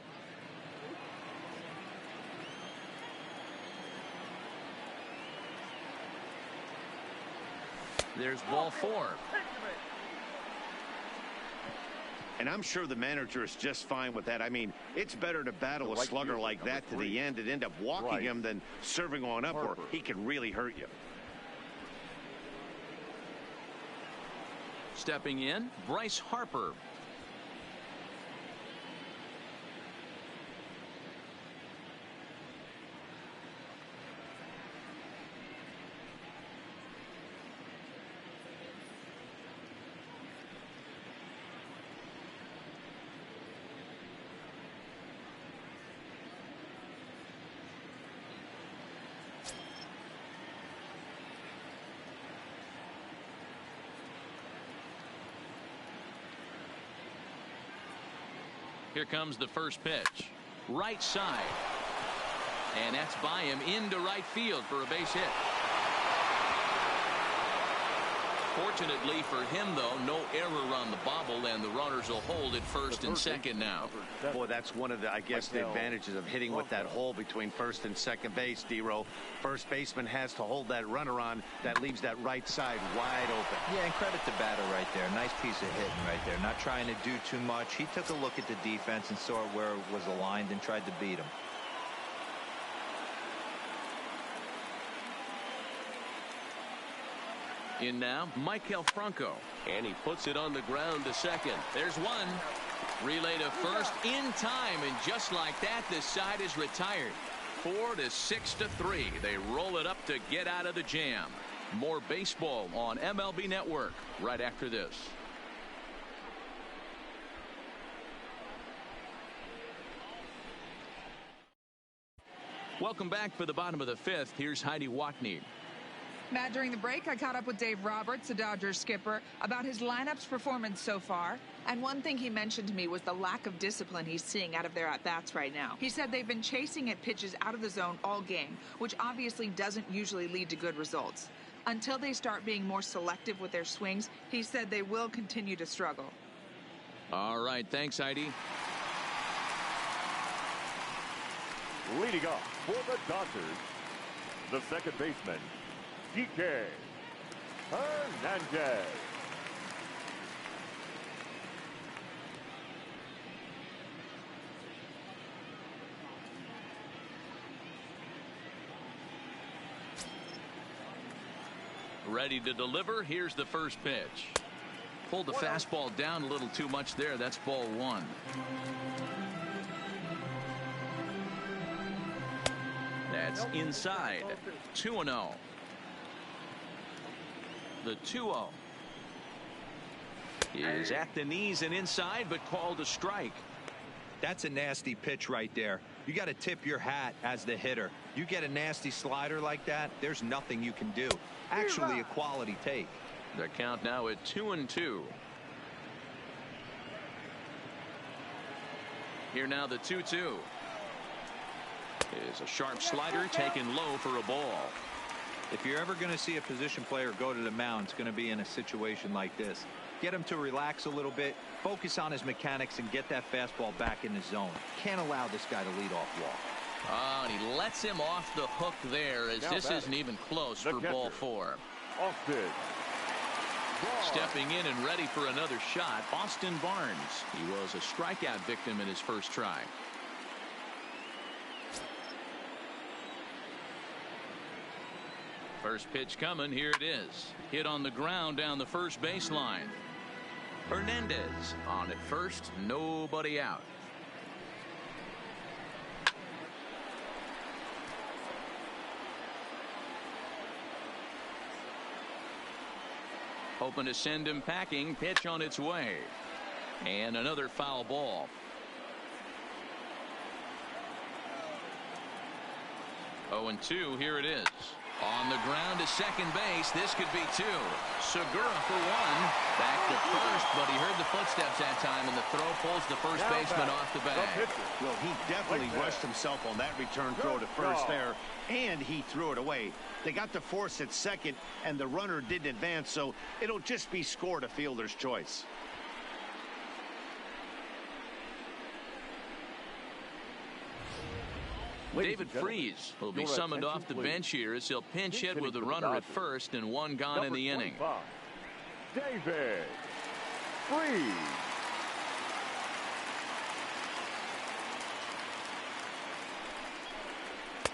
A: There's ball 4.
B: And I'm sure the manager is just fine with that. I mean, it's better to battle a slugger like that to the end and end up walking him than serving on up where he can really hurt you.
A: Stepping in, Bryce Harper. Here comes the first pitch. Right side. And that's by him into right field for a base hit. Fortunately for him, though, no error on the bobble, and the runners will hold at first and second now.
B: Boy, that's one of the, I guess, the advantages of hitting with that hole between first and second base, D-Row. First baseman has to hold that runner on. That leaves that right side wide open.
D: Yeah, and credit to batter right there. Nice piece of hitting right there. Not trying to do too much. He took a look at the defense and saw where it was aligned and tried to beat him.
A: In now, Michael Franco. And he puts it on the ground to second. There's one. Relay to first in time, and just like that, this side is retired. 4-6-3. They roll it up to get out of the jam. More baseball on MLB Network right after this. Welcome back for the bottom of the 5th. Here's Heidi Watney.
E: Matt, during the break, I caught up with Dave Roberts, the Dodgers skipper, about his lineup's performance so far. And one thing he mentioned to me was the lack of discipline he's seeing out of their at-bats right now. He said they've been chasing at pitches out of the zone all game, which obviously doesn't usually lead to good results. Until they start being more selective with their swings, he said they will continue to struggle.
A: All right, thanks, Heidi.
C: Leading off for the Dodgers, the second baseman, DK Hernandez.
A: Ready to deliver. Here's the first pitch. Pulled the fastball down a little too much there. That's ball 1. That's inside. 2-0. The 2-0 is at the knees and inside, but called a strike.
D: That's a nasty pitch right there. You got to tip your hat as the hitter. You get a nasty slider like that, there's nothing you can do. Actually a quality take.
A: The count now at 2-2. Here now the 2-2 is a sharp slider taken low for a ball.
D: If you're ever going to see a position player go to the mound, it's going to be in a situation like this. Get him to relax a little bit, focus on his mechanics, and get that fastball back in the zone. Can't allow this guy to lead off walk.
A: Oh, and he lets him off the hook there, as this isn't even close for ball 4.
C: Austin.
A: Stepping in and ready for another shot, Austin Barnes. He was a strikeout victim in his first try. First pitch coming. Here it is. Hit on the ground down the first baseline. Hernandez on at first. Nobody out. Hoping to send him packing. Pitch on its way. And another foul ball. 0-2. Here it is. On the ground to second base. This could be two. Segura for one. Back to first, but he heard the footsteps that time, and the throw pulls the first baseman off the bag.
B: Well, he definitely rushed himself on that return throw to first there, and he threw it away. They got the force at second, and the runner didn't advance, so it'll just be scored a fielder's choice.
A: David Freese will be summoned off the bench here as he'll pinch hit with a runner at first and one gone in the inning.
C: David Freese.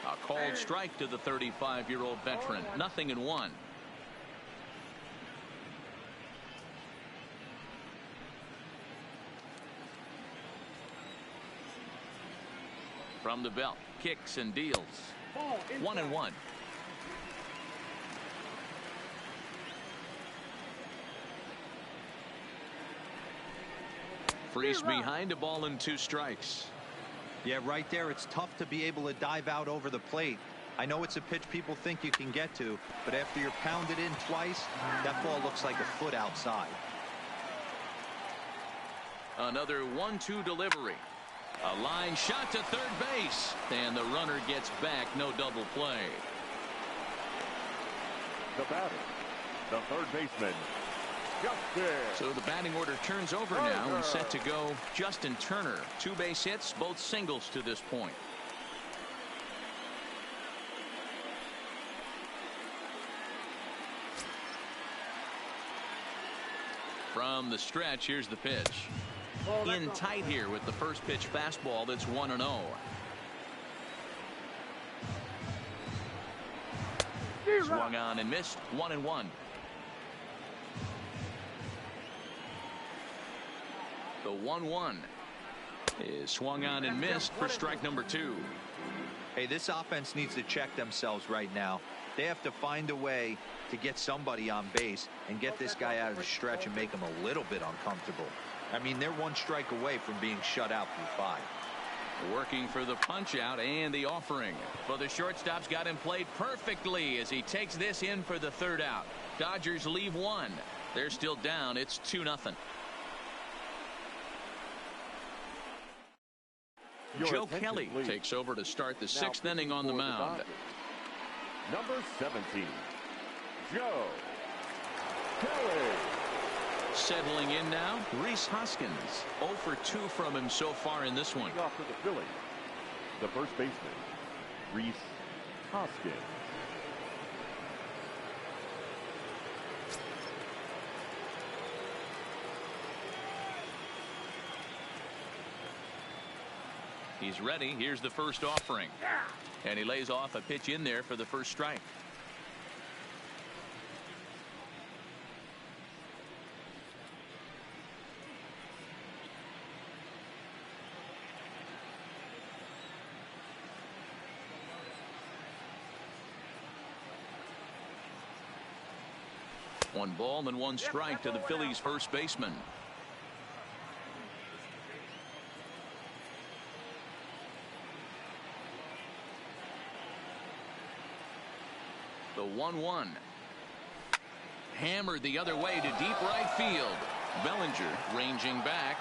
A: A called strike to the 35-year-old veteran. 0-1. From the belt, kicks and deals. 1-1. Freese behind, a ball and 2 strikes.
D: Yeah, right there, it's tough to be able to dive out over the plate. I know it's a pitch people think you can get to, but after you're pounded in twice, that ball looks like a foot outside.
A: Another 1-2 delivery. A line shot to third base, and the runner gets back. No double play.
C: The batter, the third baseman, Justin.
A: So the batting order turns over now and set to go Justin Turner. 2 base hits, both singles to this point. From the stretch, here's the pitch. In tight here with the first pitch fastball. That's 1-0. Swung on and missed. 1-1. The 1-1 is swung on and missed for strike number 2.
D: Hey, this offense needs to check themselves right now. They have to find a way to get somebody on base and get this guy out of the stretch and make him a little bit uncomfortable. I mean, they're 1 strike away from being shut out through 5.
A: Working for the punch out and the offering. But the shortstop's got him played perfectly as he takes this in for the 3rd out. Dodgers leave 1. They're still down. It's 2-0. Joe Kelly takes over to start the 6th inning on the mound.
C: Number 17, Joe Kelly.
A: Settling in now, Rhys Hoskins. 0 for 2 from him so far in this one.
C: Off for the Phillies, the first baseman, Rhys Hoskins.
A: He's ready. Here's the first offering. And he lays off a pitch in there for the first strike. One ball and 1 strike to the Phillies first baseman. The 1-1. Hammered the other way to deep right field. Bellinger ranging back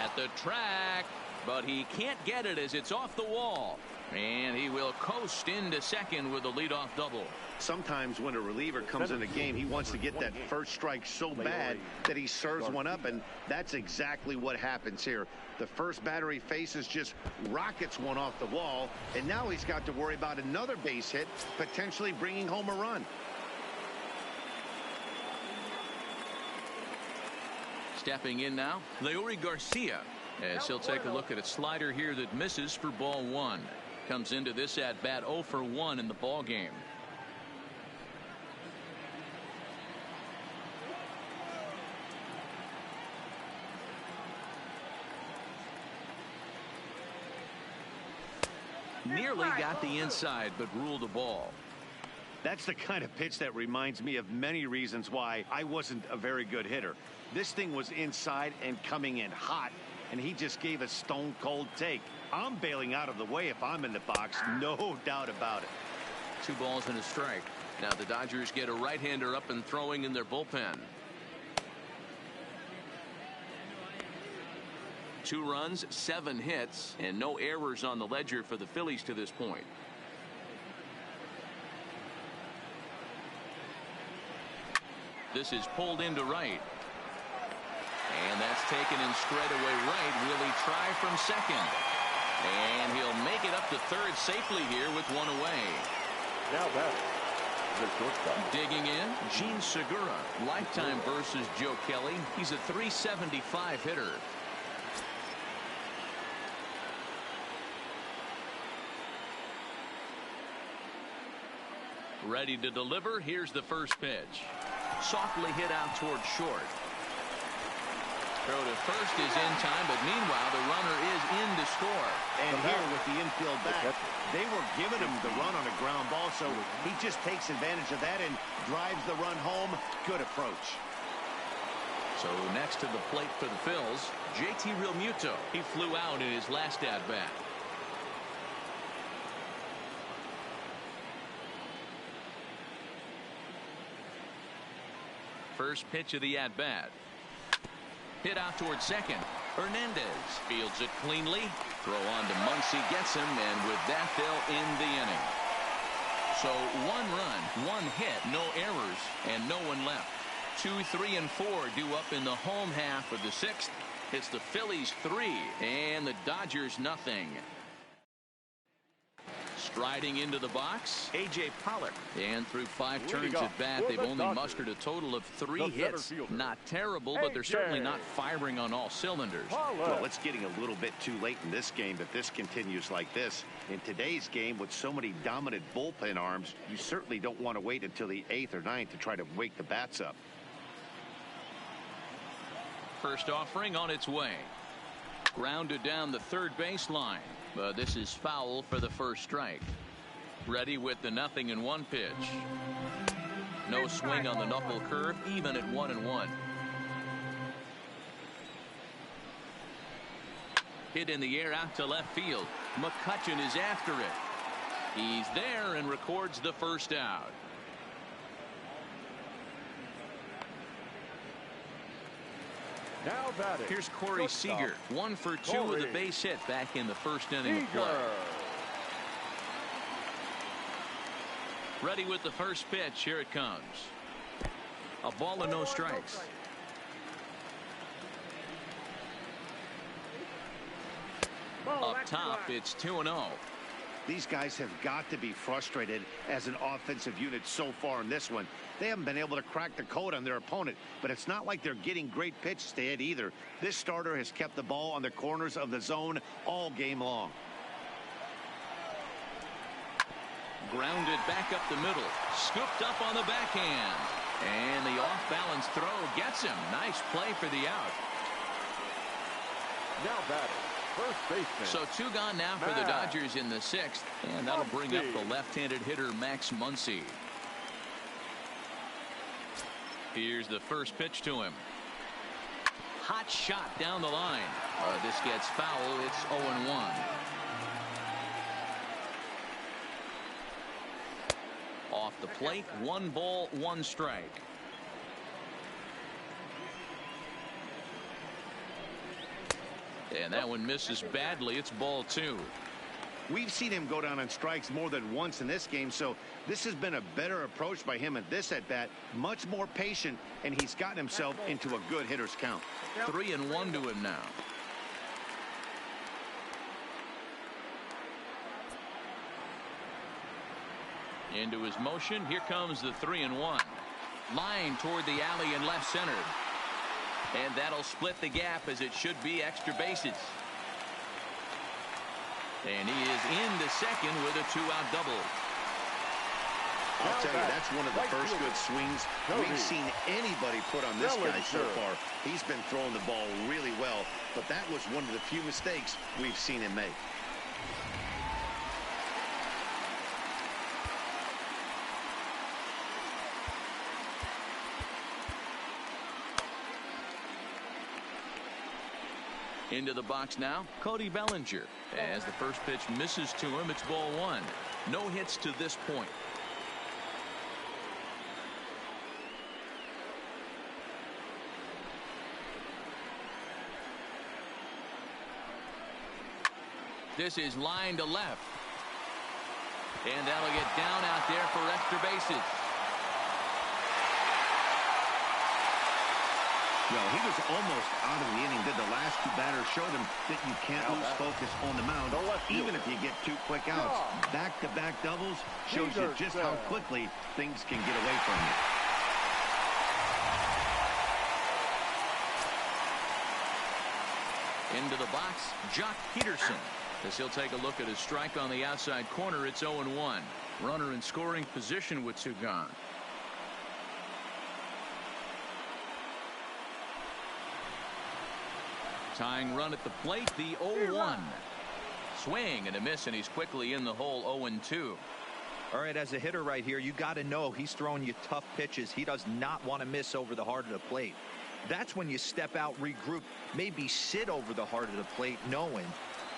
A: at the track, but he can't get it as it's off the wall. And he will coast into second with a leadoff double.
B: Sometimes when a reliever comes in the game, he wants to get that first strike so bad that he serves one up, and that's exactly what happens here. The first batter he faces just rockets one off the wall, and now he's got to worry about another base hit, potentially bringing home a run.
A: Stepping in now, Leury Garcia, as he'll take a look at a slider here that misses for ball 1. Comes into this at bat 0 for 1 in the ball game. Nearly got the inside, but ruled the ball.
B: That's the kind of pitch that reminds me of many reasons why I wasn't a very good hitter. This thing was inside and coming in hot, and he just gave a stone cold take. I'm bailing out of the way if I'm in the box, no doubt about it.
A: 2 balls and a strike. Now the Dodgers get a right-hander up and throwing in their bullpen. 2 runs, 7 hits, and no errors on the ledger for the Phillies to this point. This is pulled into right. And that's taken in straightaway right. Will he try from second? And he'll make it up to third safely here with 1 away.
C: Now that the shortstop.
A: Digging in, Gene Segura. Lifetime versus Joe Kelly. He's a .375 hitter. Ready to deliver. Here's the first pitch. Softly hit out toward short. Throw to first is in time, but meanwhile the runner is in to score.
B: And here with the infield back, they were giving him the run on a ground ball, so he just takes advantage of that and drives the run home. Good approach.
A: So next to the plate for the Phils, JT Realmuto. He flew out in his last at bat. First pitch of the at-bat. Hit out towards second. Hernandez fields it cleanly. Throw on to Muncy, gets him, and with that they'll end the inning. So 1 run, 1 hit, no errors, and no one left. 2, 3, and 4 due up in the home half of the 6th. It's the Phillies 3 and the Dodgers nothing. Striding into the box, A.J. Pollock. And through 5 turns at bat, they've only mustered a total of 3 hits. Not terrible, but they're certainly not firing on all cylinders.
B: Well, it's getting a little bit too late in this game if this continues like this. In today's game, with so many dominant bullpen arms, you certainly don't want to wait until the 8th or 9th to try to wake the bats up.
A: First offering on its way. Grounded down the third baseline. But this is foul for the first strike. Ready with the 0-1 pitch. No swing on the knuckle curve, even at 1-1. Hit in the air out to left field. McCutchen is after it. He's there and records the first out.
C: Now batting.
A: Here's Corey Seager. 1 for 2 with a base hit back in the first inning of play. Ready with the first pitch. Here it comes. A ball and no strikes. Up top, it's 2-0.
B: These guys have got to be frustrated as an offensive unit so far in this one. They haven't been able to crack the code on their opponent, but it's not like they're getting great pitches to hit either. This starter has kept the ball on the corners of the zone all game long.
A: Grounded back up the middle. Scooped up on the backhand. And the off-balance throw gets him. Nice play for the out.
C: Now batting. First baseman.
A: So 2 gone now for the Dodgers in the 6th. And that'll bring up the left-handed hitter Max Muncy. Here's the first pitch to him. Hot shot down the line. This gets foul. It's 0-1. Off the plate, 1 ball, 1 strike. And that one misses badly. It's ball 2.
B: We've seen him go down on strikes more than once in this game, so this has been a better approach by him at this at-bat. Much more patient, and he's gotten himself into a good hitter's count.
A: 3-1 to him now. Into his motion. Here comes the 3-1. Line toward the alley in left center. And that'll split the gap, as it should be extra bases. And he is into second with a 2-out double.
B: I'll tell you, that's one of the first good swings we've seen anybody put on this guy so far. He's been throwing the ball really well, but that was one of the few mistakes we've seen him make.
A: Into the box now, Cody Bellinger. As the first pitch misses to him, it's ball one. No hits to this point. This is line to left. And that'll get down out there for extra bases.
B: Well, he was almost out of the inning. Did the last two batters show them that you can't lose focus on the mound, even if you get two quick outs. Back-to-back doubles shows you just how quickly things can get away from you.
A: Into the box, Jock Peterson. As he'll take a look at his strike on the outside corner, it's 0-1. Runner in scoring position with two gone. Tying run at the plate, the 0-1. Swing and a miss, and he's quickly in the hole. 0-2.
D: All right, as a hitter right here, you got to know he's throwing you tough pitches. He does not want to miss over the heart of the plate. That's when you step out, regroup, maybe sit over the heart of the plate, knowing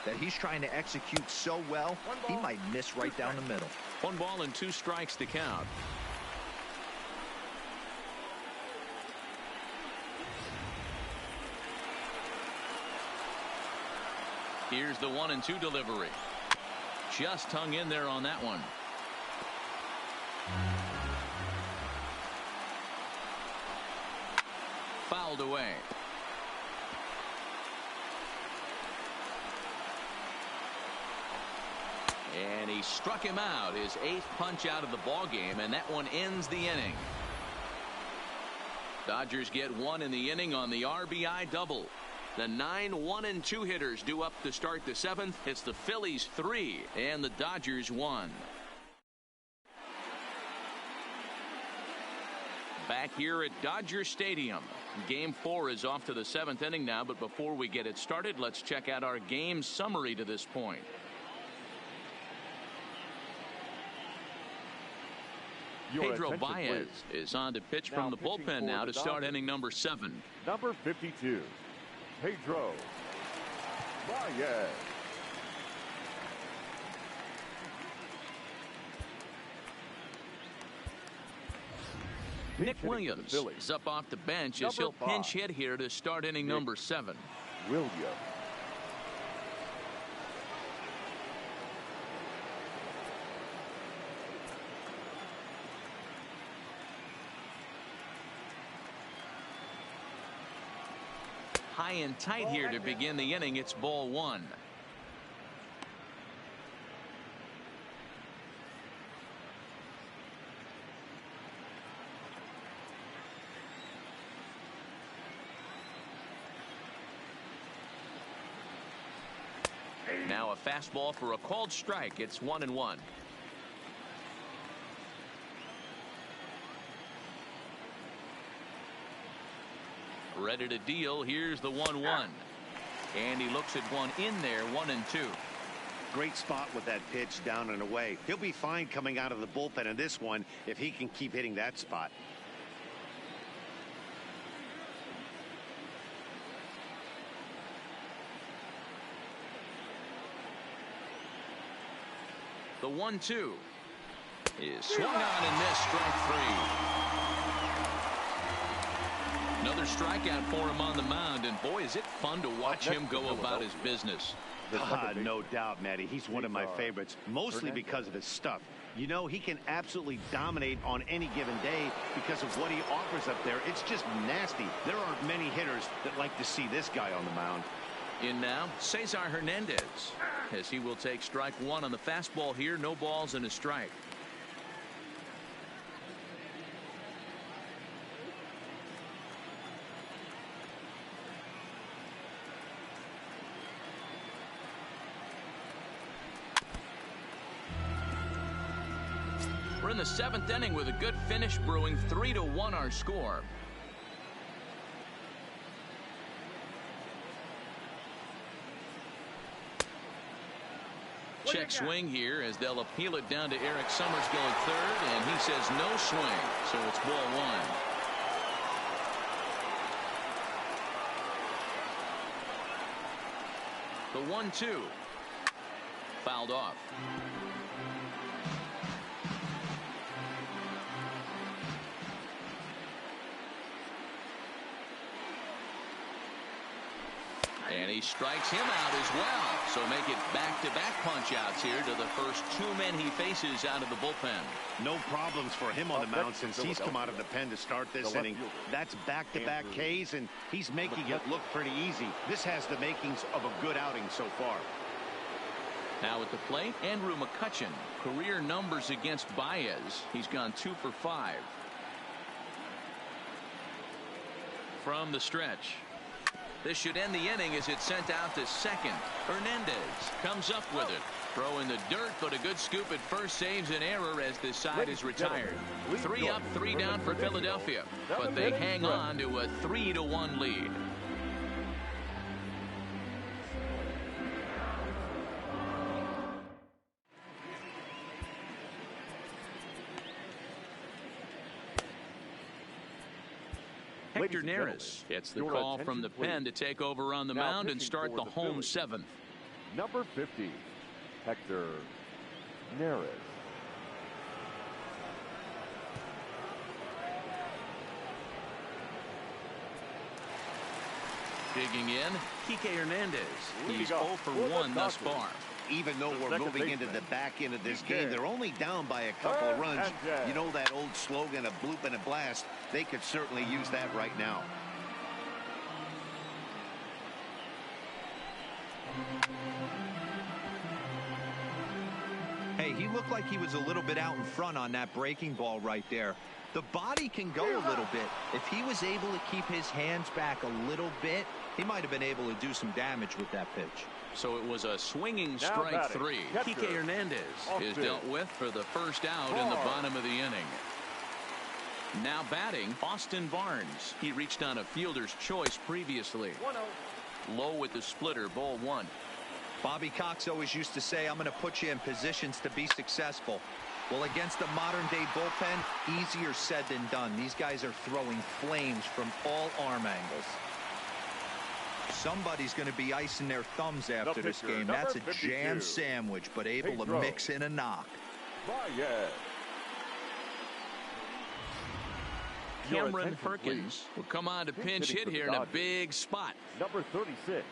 D: that he's trying to execute so well, he might miss right down the middle.
A: 1 ball and 2 strikes to count. Here's the 1-2 delivery. Just hung in there on that one. Fouled away. And he struck him out, his 8th punch out of the ball game, and that one ends the inning. Dodgers get 1 in the inning on the RBI double. The 9 1-2 hitters due up to start the 7th. It's the Phillies 3 and the Dodgers 1. Back here at Dodger Stadium. Game 4 is off to the 7th inning now, but before we get it started, let's check out our game summary to this point. Pedro Baez is on to pitch from the bullpen now to start inning number 7.
C: Number 52, Pedro Baez.
A: Nick Williams is up off the bench as he'll pinch hit here to start inning number 7.
C: Williams.
A: High and tight here to begin the inning. It's ball 1. Now a fastball for a called strike. It's 1-1. Ready to deal. Here's the 1-1. And he looks at one in there. 1-2.
B: Great spot with that pitch down and away. He'll be fine coming out of the bullpen in this one if he can keep hitting that spot.
A: The 1-2 is swung on and missed. Strike 3. Another strikeout for him on the mound, and boy, is it fun to watch him go about his business.
B: No doubt, Matty. He's one of my favorites, mostly because of his stuff. You know, he can absolutely dominate on any given day because of what he offers up there. It's just nasty. There aren't many hitters that like to see this guy on the mound.
A: In now, Cesar Hernandez, as he will take strike 1 on the fastball here. No balls and a strike. We're in the 7th inning with a good finish brewing. 3-1 our score. Check swing here as they'll appeal it down to Eric Summerskill at third, and he says no swing, so it's ball 1. The 1-2 fouled off. And he strikes him out as well. So make it back-to-back punch-outs here to the first 2 men he faces out of the bullpen.
B: No problems for him on the mound since he's come out of the pen to start this inning. That's back-to-back Ks, and he's making it look pretty easy. This has the makings of a good outing so far.
A: Now at the plate, Andrew McCutchen. Career numbers against Baez. He's gone 2 for 5. From the stretch. This should end the inning as it's sent out to second. Hernandez comes up with it. Throw in the dirt, but a good scoop at first saves an error as this side is retired. 3 up, 3 down for Philadelphia, but they hang on to a 3-1 lead. Hector Neris gets the call from the pen to take over on the mound and start the home 7th.
C: Number 50, Hector Neris.
A: Digging in, Kike Hernandez. He's 0 for 1 thus far.
B: Even though we're moving into the back end of this game, they're only down by a couple of runs. You know that old slogan, a bloop and a blast? They could certainly use that right now.
D: Hey, he looked like he was a little bit out in front on that breaking ball right there. The body can go a little bit. If he was able to keep his hands back a little bit, he might have been able to do some damage with that pitch.
A: So it was a swinging strike 3. Kike Hernandez is dealt with for the first out in the bottom of the inning. Now batting, Austin Barnes. He reached on a fielder's choice previously. 1-0. Low with the splitter, ball 1.
D: Bobby Cox always used to say, I'm going to put you in positions to be successful. Well, against a modern-day bullpen, easier said than done. These guys are throwing flames from all arm angles. Somebody's going to be icing their thumbs after this game. That's a jam sandwich, but able to mix in a knock.
A: Cameron Perkins will come on to pinch hit here in a big spot.
C: Number 36,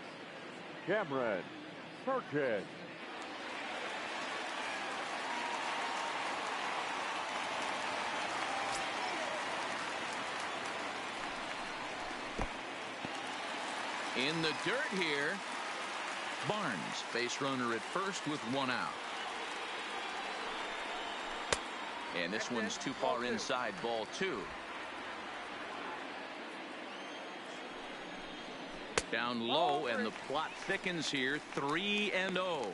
C: Cameron Perkins.
A: In the dirt here. Barnes, base runner at first with 1 out. And this one's too far inside, ball 2. Down low, and the plot thickens here. 3-0.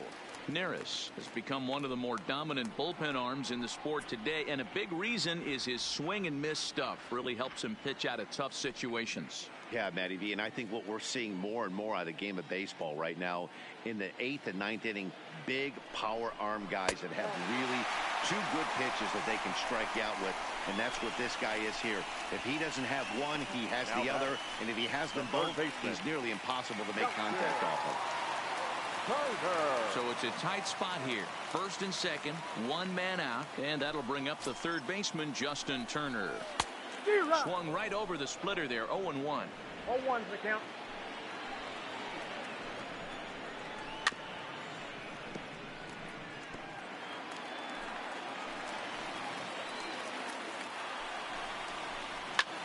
A: Neris has become one of the more dominant bullpen arms in the sport today, and a big reason is his swing and miss stuff. Really helps him pitch out of tough situations.
B: Yeah, Matty V, and I think what we're seeing more and more out of the game of baseball right now in the 8th and 9th inning, big power arm guys that have really 2 good pitches that they can strike you out with, and that's what this guy is here. If he doesn't have one, he has the other, and if he has them both, he's nearly impossible to make contact off of.
A: So it's a tight spot here. First and second, 1 man out, and that'll bring up the third baseman, Justin Turner. Swung right over the splitter there, 0-1.
C: 0-1's the count.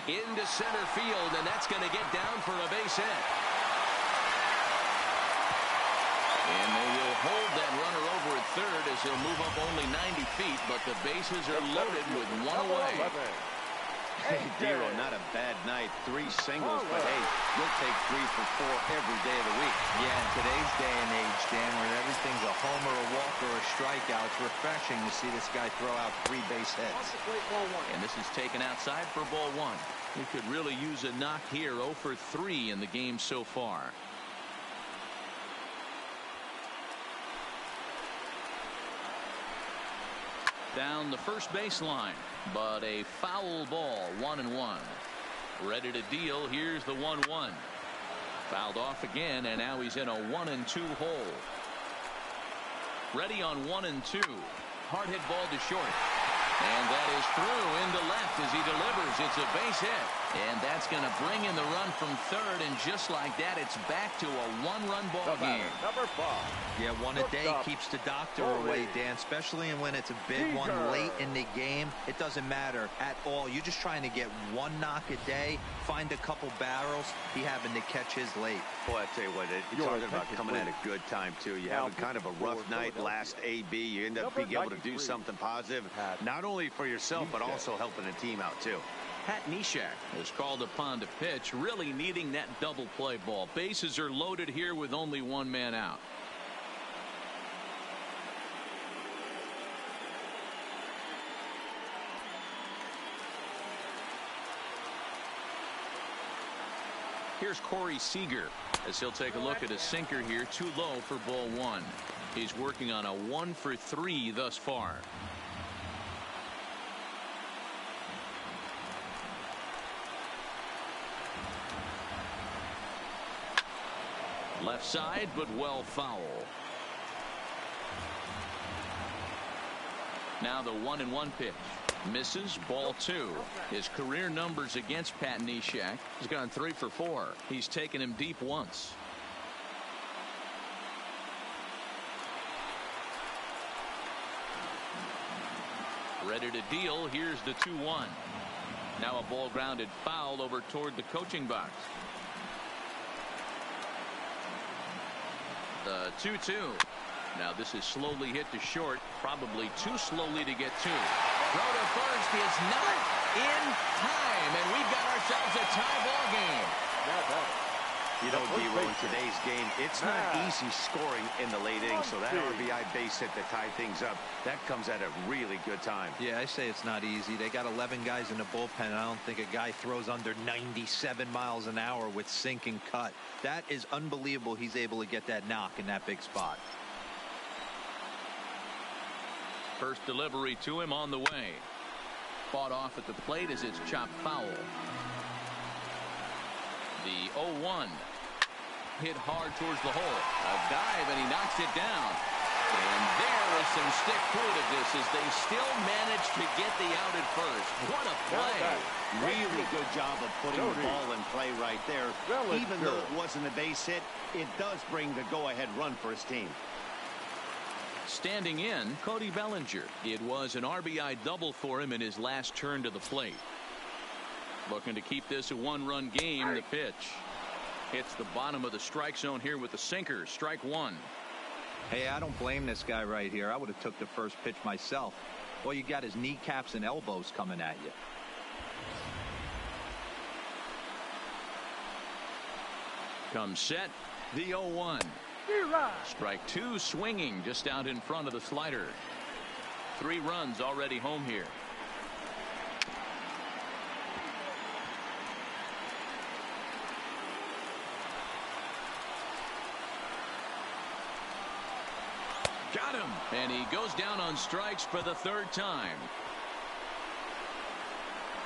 A: Into center field, and that's going to get down for a base hit. And they will hold that runner over at third as he'll move up only 90 feet, but the bases are loaded with 1 away.
B: Hey, Dero, not a bad night. 3 singles, but hey, you'll take 3 for 4 every day of the week.
D: Yeah, in today's day and age, Dan, where everything's a homer, a walk, or a strikeout, it's refreshing to see this guy throw out 3 base hits.
A: And this is taken outside for ball 1. He could really use a knock here. 0 for 3 in the game so far. Down the first baseline, but a foul ball. 1-1. Ready to deal. Here's the 1-1. Fouled off again, and now he's in a 1-2 hole. Ready on 1-2. Hard hit ball to short. And that is through into left as he delivers. It's a base hit. And that's going to bring in the run from third. And just like that, it's back to a 1-run ball game.
C: Number 5.
D: Yeah, one a day keeps the doctor away, Dan, especially when it's a big one late in the game. It doesn't matter at all. You're just trying to get 1 knock a day, find a couple barrels. He happened to catch his late.
B: Boy, I tell you what, you're talking about coming at a good time, too. You're having kind of a rough night last AB. You end up being able to do something positive, not only for yourself, but also helping the team out, too.
A: Pat Neshek is called upon to pitch, really needing that double play ball. Bases are loaded here with only 1 man out. Here's Corey Seager as he'll take a look at a sinker here. Too low for ball 1. He's working on a 1 for 3 thus far. Left side, but well foul. Now the 1-1 pitch. Misses. Ball 2. His career numbers against Pat Neshek. He's gone 3 for 4. He's taken him deep once. Ready to deal. Here's the 2-1. Now a ball grounded foul over toward the coaching box. The 2-2. Now this is slowly hit to short, probably too slowly to get to. Throw to first is not in time, and we've got ourselves a tie ball game.
B: You know, D-Roll, in today's game, it's not easy scoring in the late innings, so that RBI base hit to tie things up, that comes at a really good time.
D: Yeah, I say it's not easy. They got 11 guys in the bullpen, and I don't think a guy throws under 97 miles an hour with sink and cut. That is unbelievable he's able to get that knock in that big spot.
A: First delivery to him on the way. Fought off at the plate as it's chopped foul. The 0-1. Hit hard towards the hole. A dive, and he knocks it down. And there is some stick-to-itiveness as they still manage to get the out at first. What a play.
B: Really good job of putting the ball in play right there. Even though it wasn't a base hit, it does bring the go-ahead run for his team.
A: Standing in, Cody Bellinger. It was an RBI double for him in his last turn to the plate. Looking to keep this a 1-run game. The pitch hits the bottom of the strike zone here with the sinker. Strike 1.
D: Hey, I don't blame this guy right here. I would have took the first pitch myself. All you got is kneecaps and elbows coming at you.
A: Comes set. The 0-1. Strike 2 swinging just out in front of the slider. 3 runs already home here. Got him, and he goes down on strikes for the 3rd time.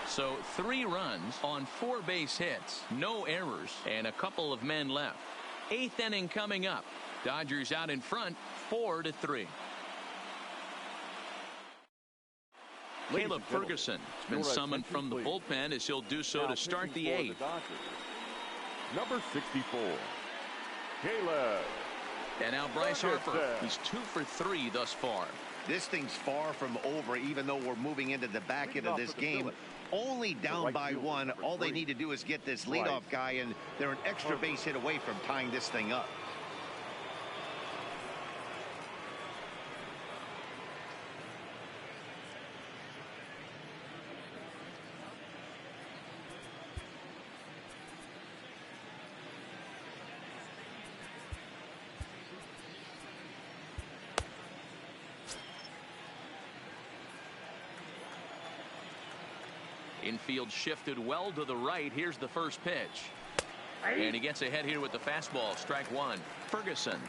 A: So 3 runs on 4 base hits, no errors, and a couple of men left. 8th inning coming up. Dodgers out in front, 4-3. Caleb Ferguson has been summoned from the bullpen as he'll do so to start the 8th.
C: Number 64, Caleb.
A: And now Bryce Harper. He's 2 for 3 thus far.
B: This thing's far from over, even though we're moving into the back end of this game. Only down by 1. All they need to do is get this leadoff guy, and they're an extra base hit away from tying this thing up.
A: Infield shifted well to the right. Here's the first pitch. And he gets ahead here with the fastball. Strike one. Ferguson,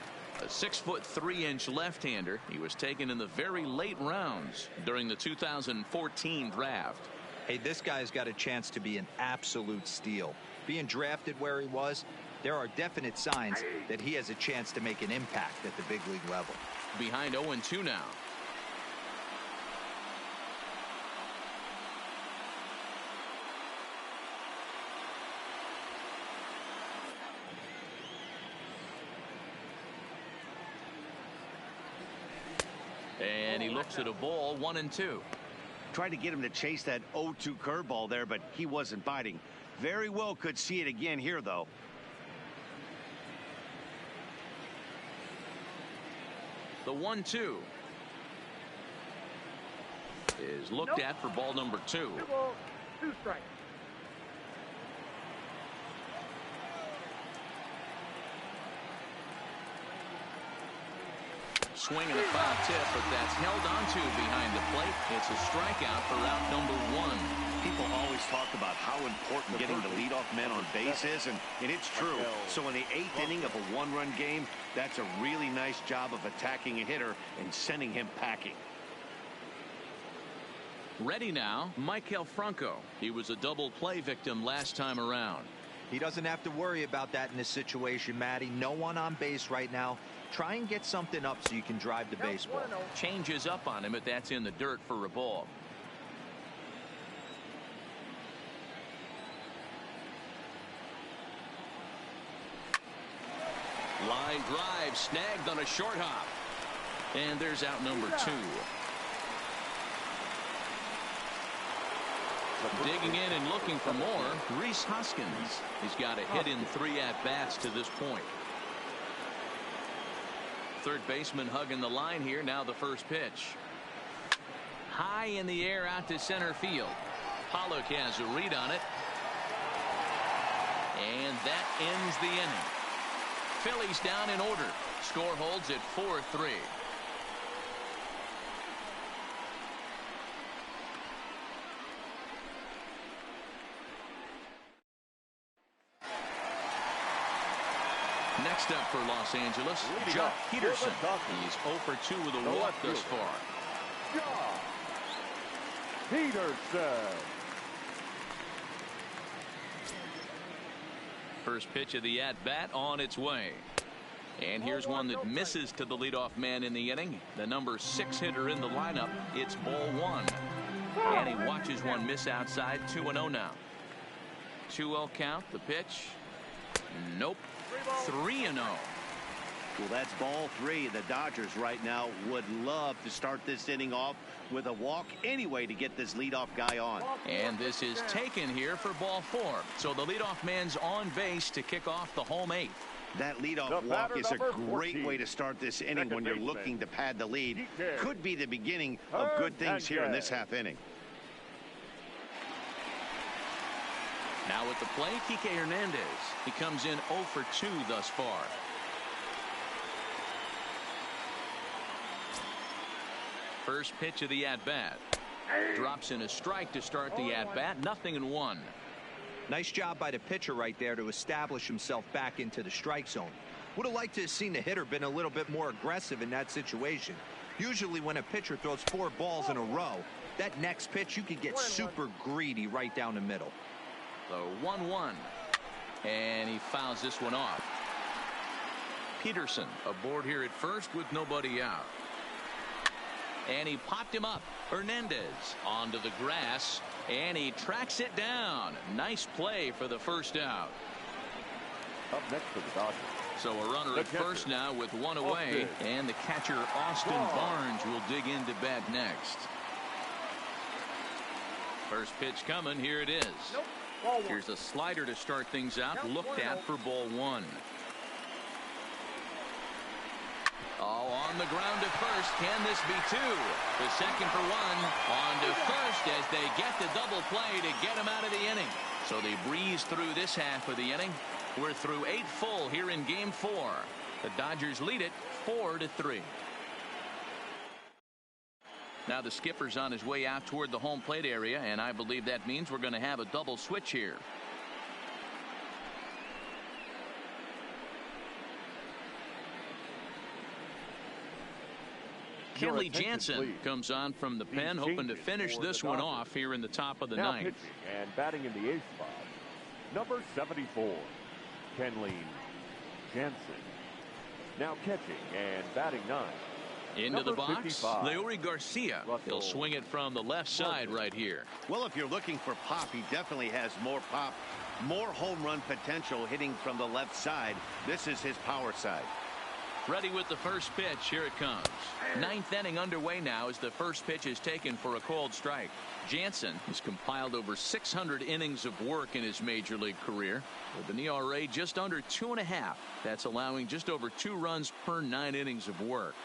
A: a 6'3" left-hander. He was taken in the very late rounds during the 2014 draft.
D: Hey, this guy's got a chance to be an absolute steal. Being drafted where he was, there are definite signs that he has a chance to make an impact at the big league level.
A: Behind 0-2 now. And he looks at a ball, 1-2.
B: Tried to get him to chase that 0-2 curveball there, but he wasn't biting. Very well could see it again here, though.
A: The 1-2 is looked at for ball number 2.
C: 2 balls, 2 strikes.
A: Swing and a foul tip, but that's held onto behind the plate. It's a strikeout for out number 1.
B: People always talk about how important getting the leadoff man on base is, and it's true. So in the 8th inning of a 1-run game, that's a really nice job of attacking a hitter and sending him packing.
A: Ready now, Michael Franco. He was a double play victim last time around.
D: He doesn't have to worry about that in this situation, Matty. No one on base right now. Try and get something up so you can drive the baseball.
A: Changes up on him, but that's in the dirt for a ball. Line drive snagged on a short hop. And there's out number 2. Digging in and looking for more, Rhys Hoskins. He's got a hit in 3 at-bats to this point. Third baseman hugging the line here. Now the first pitch. High in the air out to center field. Pollock has a read on it. And that ends the inning. Phillies down in order. Score holds at 4-3. Next up for Los Angeles, Jock Peterson. He's 0 for 2 with a walk thus far.
C: Jock Peterson.
A: First pitch of the at-bat on its way. And here's one that misses to the leadoff man in the inning. The number 6 hitter in the lineup. It's ball 1. And he watches one miss outside. 2-0 now. 2-0 count. The pitch. Nope. 3-0.
B: Well, that's ball 3. The Dodgers right now would love to start this inning off with a walk anyway to get this leadoff guy on.
A: And this is taken here for ball 4. So the leadoff man's on base to kick off the home 8th.
B: That leadoff walk is a great way to start this inning when you're looking to pad the lead. Could be the beginning of good things here in this half inning.
A: Now at the plate, Kike Hernandez. He comes in 0 for 2 thus far. First pitch of the at-bat. Drops in a strike to start the at-bat. 0-1.
D: Nice job by the pitcher right there to establish himself back into the strike zone. Would have liked to have seen the hitter been a little bit more aggressive in that situation. Usually when a pitcher throws 4 balls in a row, that next pitch you could get super greedy right down the middle.
A: The 1-1. And he fouls this one off. Peterson aboard here at first with nobody out. And he popped him up. Hernandez onto the grass. And he tracks it down. Nice play for the first out.
C: Up next for the Dodgers.
A: So a runner at first now with 1 away. And the catcher Austin Barnes will dig into bat next. First pitch coming. Here it is. Here's a slider to start things out. Looked at for ball 1. Oh, on the ground to first. Can this be 2? The second for 1. On to first as they get the double play to get him out of the inning. So they breeze through this half of the inning. We're through 8 full here in game 4. The Dodgers lead it 4-3. Now the skipper's on his way out toward the home plate area, and I believe that means we're going to have a double switch here. Kenley Jansen comes on from the pen, hoping to finish this one off here in the top of the ninth.
C: Pitching and batting in the eighth spot, number 74, Kenley Jansen. Now catching and batting ninth,
A: into the box,
C: 55,
A: Leury Garcia. He'll swing it from the left side right here.
B: Well, if you're looking for pop, he definitely has more pop, more home run potential hitting from the left side. This is his power side.
A: Ready with the first pitch. Here it comes. Ninth inning underway now as the first pitch is taken for a called strike. Jansen has compiled over 600 innings of work in his major league career with an ERA just under 2.5. That's allowing just over 2 runs per 9 innings of work.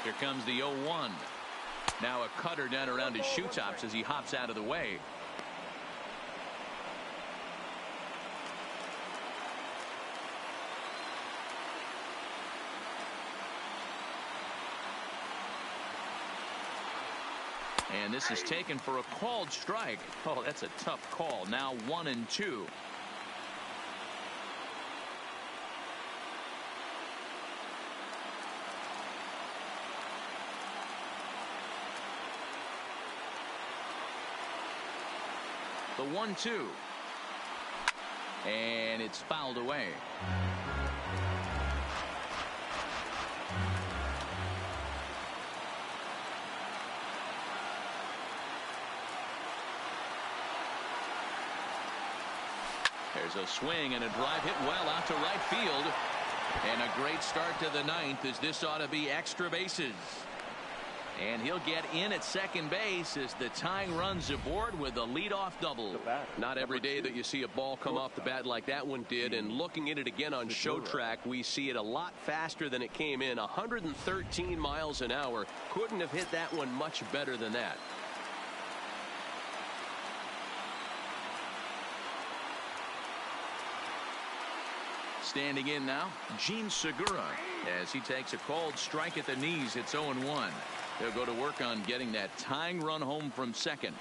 A: Here comes the 0-1. Now a cutter down around his shoe tops as he hops out of the way. And this is taken for a called strike. Oh, that's a tough call. Now 1-2. The 1-2. And it's fouled away. There's a swing and a drive hit well out to right field. And a great start to the ninth, as this ought to be extra bases. And he'll get in at second base as the tying runs aboard with a leadoff double.
F: Not every day that you see a ball come off the bat like that one did. And looking at it again on show track, we see it a lot faster than it came in. 113 miles an hour. Couldn't have hit that one much better than that.
A: Standing in now, Gene Segura, as he takes a called strike at the knees. It's 0-1. They'll go to work on getting that tying run home from second.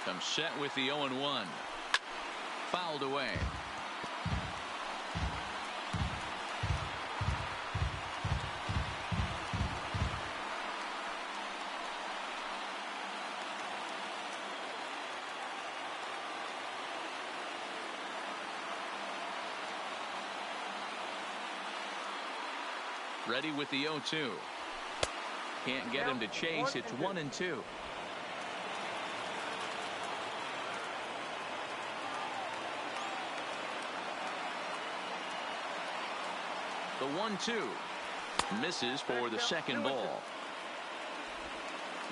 A: Comes set with the 0-1. Fouled away. Ready with the 0-2. Can't get him to chase. It's 1-2. The 1-2 misses for the second ball.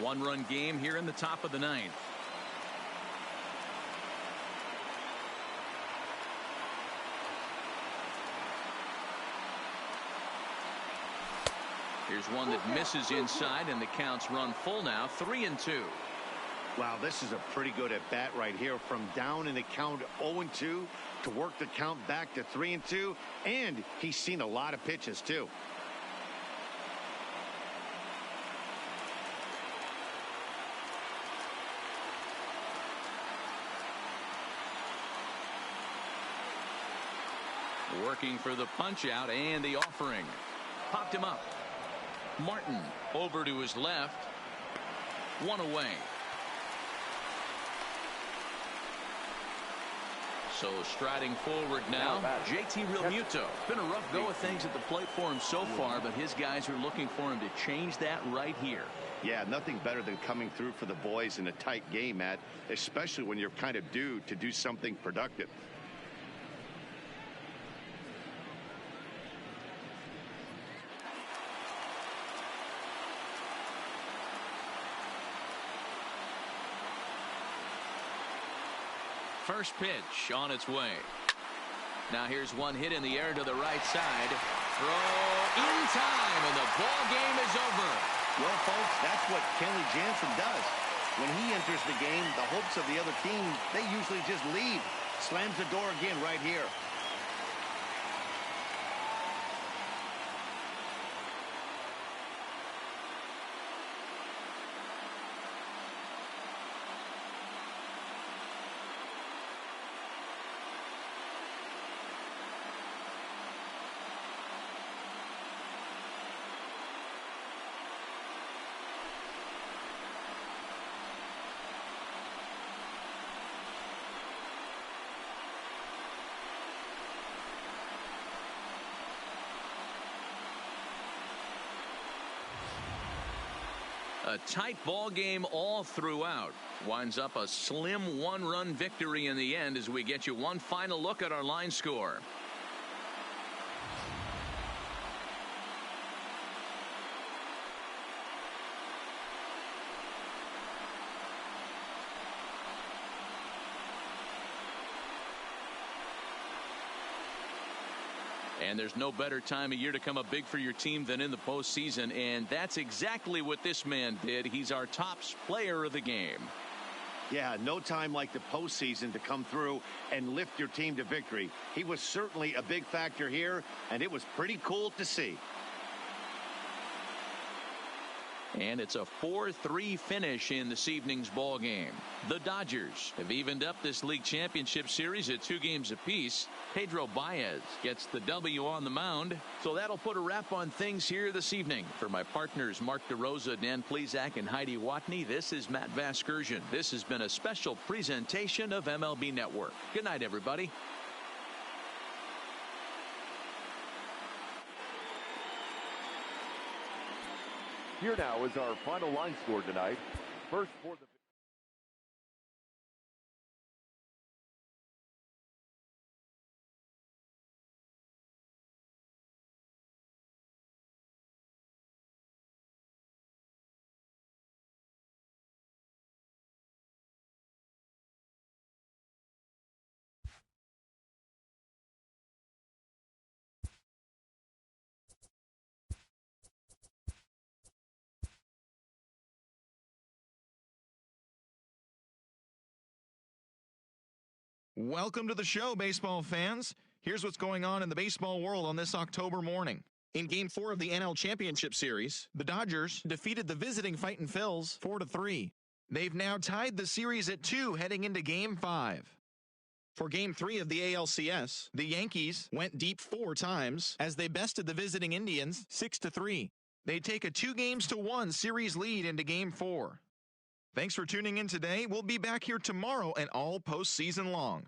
A: 1-run game here in the top of the ninth. Here's one that misses inside, and the count's run full now. 3-2.
B: Wow, this is a pretty good at bat right here. From down in the count 0-2 to work the count back to 3-2, and he's seen a lot of pitches too.
A: Working for the punch out and the offering. Popped him up. Martin over to his left. One away. So striding forward now, JT Realmuto. Been a rough go of things at the plate for him so far, but his guys are looking for him to change that right here.
B: Yeah, nothing better than coming through for the boys in a tight game, Matt, especially when you're kind of due to do something productive.
A: First pitch on its way. Now here's one hit in the air to the right side. Throw in time, and the ball game is over.
B: Well, folks, that's what Kenley Jansen does. When he enters the game, the hopes of the other team, they usually just leave. Slams the door again right here.
A: A tight ball game all throughout. Winds up a slim one-run victory in the end as we get you one final look at our line score. And there's no better time of year to come up big for your team than in the postseason, and that's exactly what this man did. He's our top player of the game.
B: Yeah, no time like the postseason to come through and lift your team to victory. He was certainly a big factor here, and it was pretty cool to see.
A: And it's a 4-3 finish in this evening's ball game. The Dodgers have evened up this league championship series at 2 games apiece. Pedro Baez gets the W on the mound. So that'll put a wrap on things here this evening. For my partners Mark DeRosa, Dan Plezak, and Heidi Watney, this is Matt Vasgersian. This has been a special presentation of MLB Network. Good night, everybody.
C: Here now is our final line score tonight. First for the
G: Welcome to the show, baseball fans. Here's what's going on in the baseball world on this October morning. In Game 4 of the NL Championship Series, the Dodgers defeated the visiting Fightin' Phils 4-3. They've now tied the series at 2 heading into Game 5. For Game 3 of the ALCS, the Yankees went deep 4 times as they bested the visiting Indians 6-3. They take a 2-1 series lead into Game 4. Thanks for tuning in today. We'll be back here tomorrow and all postseason long.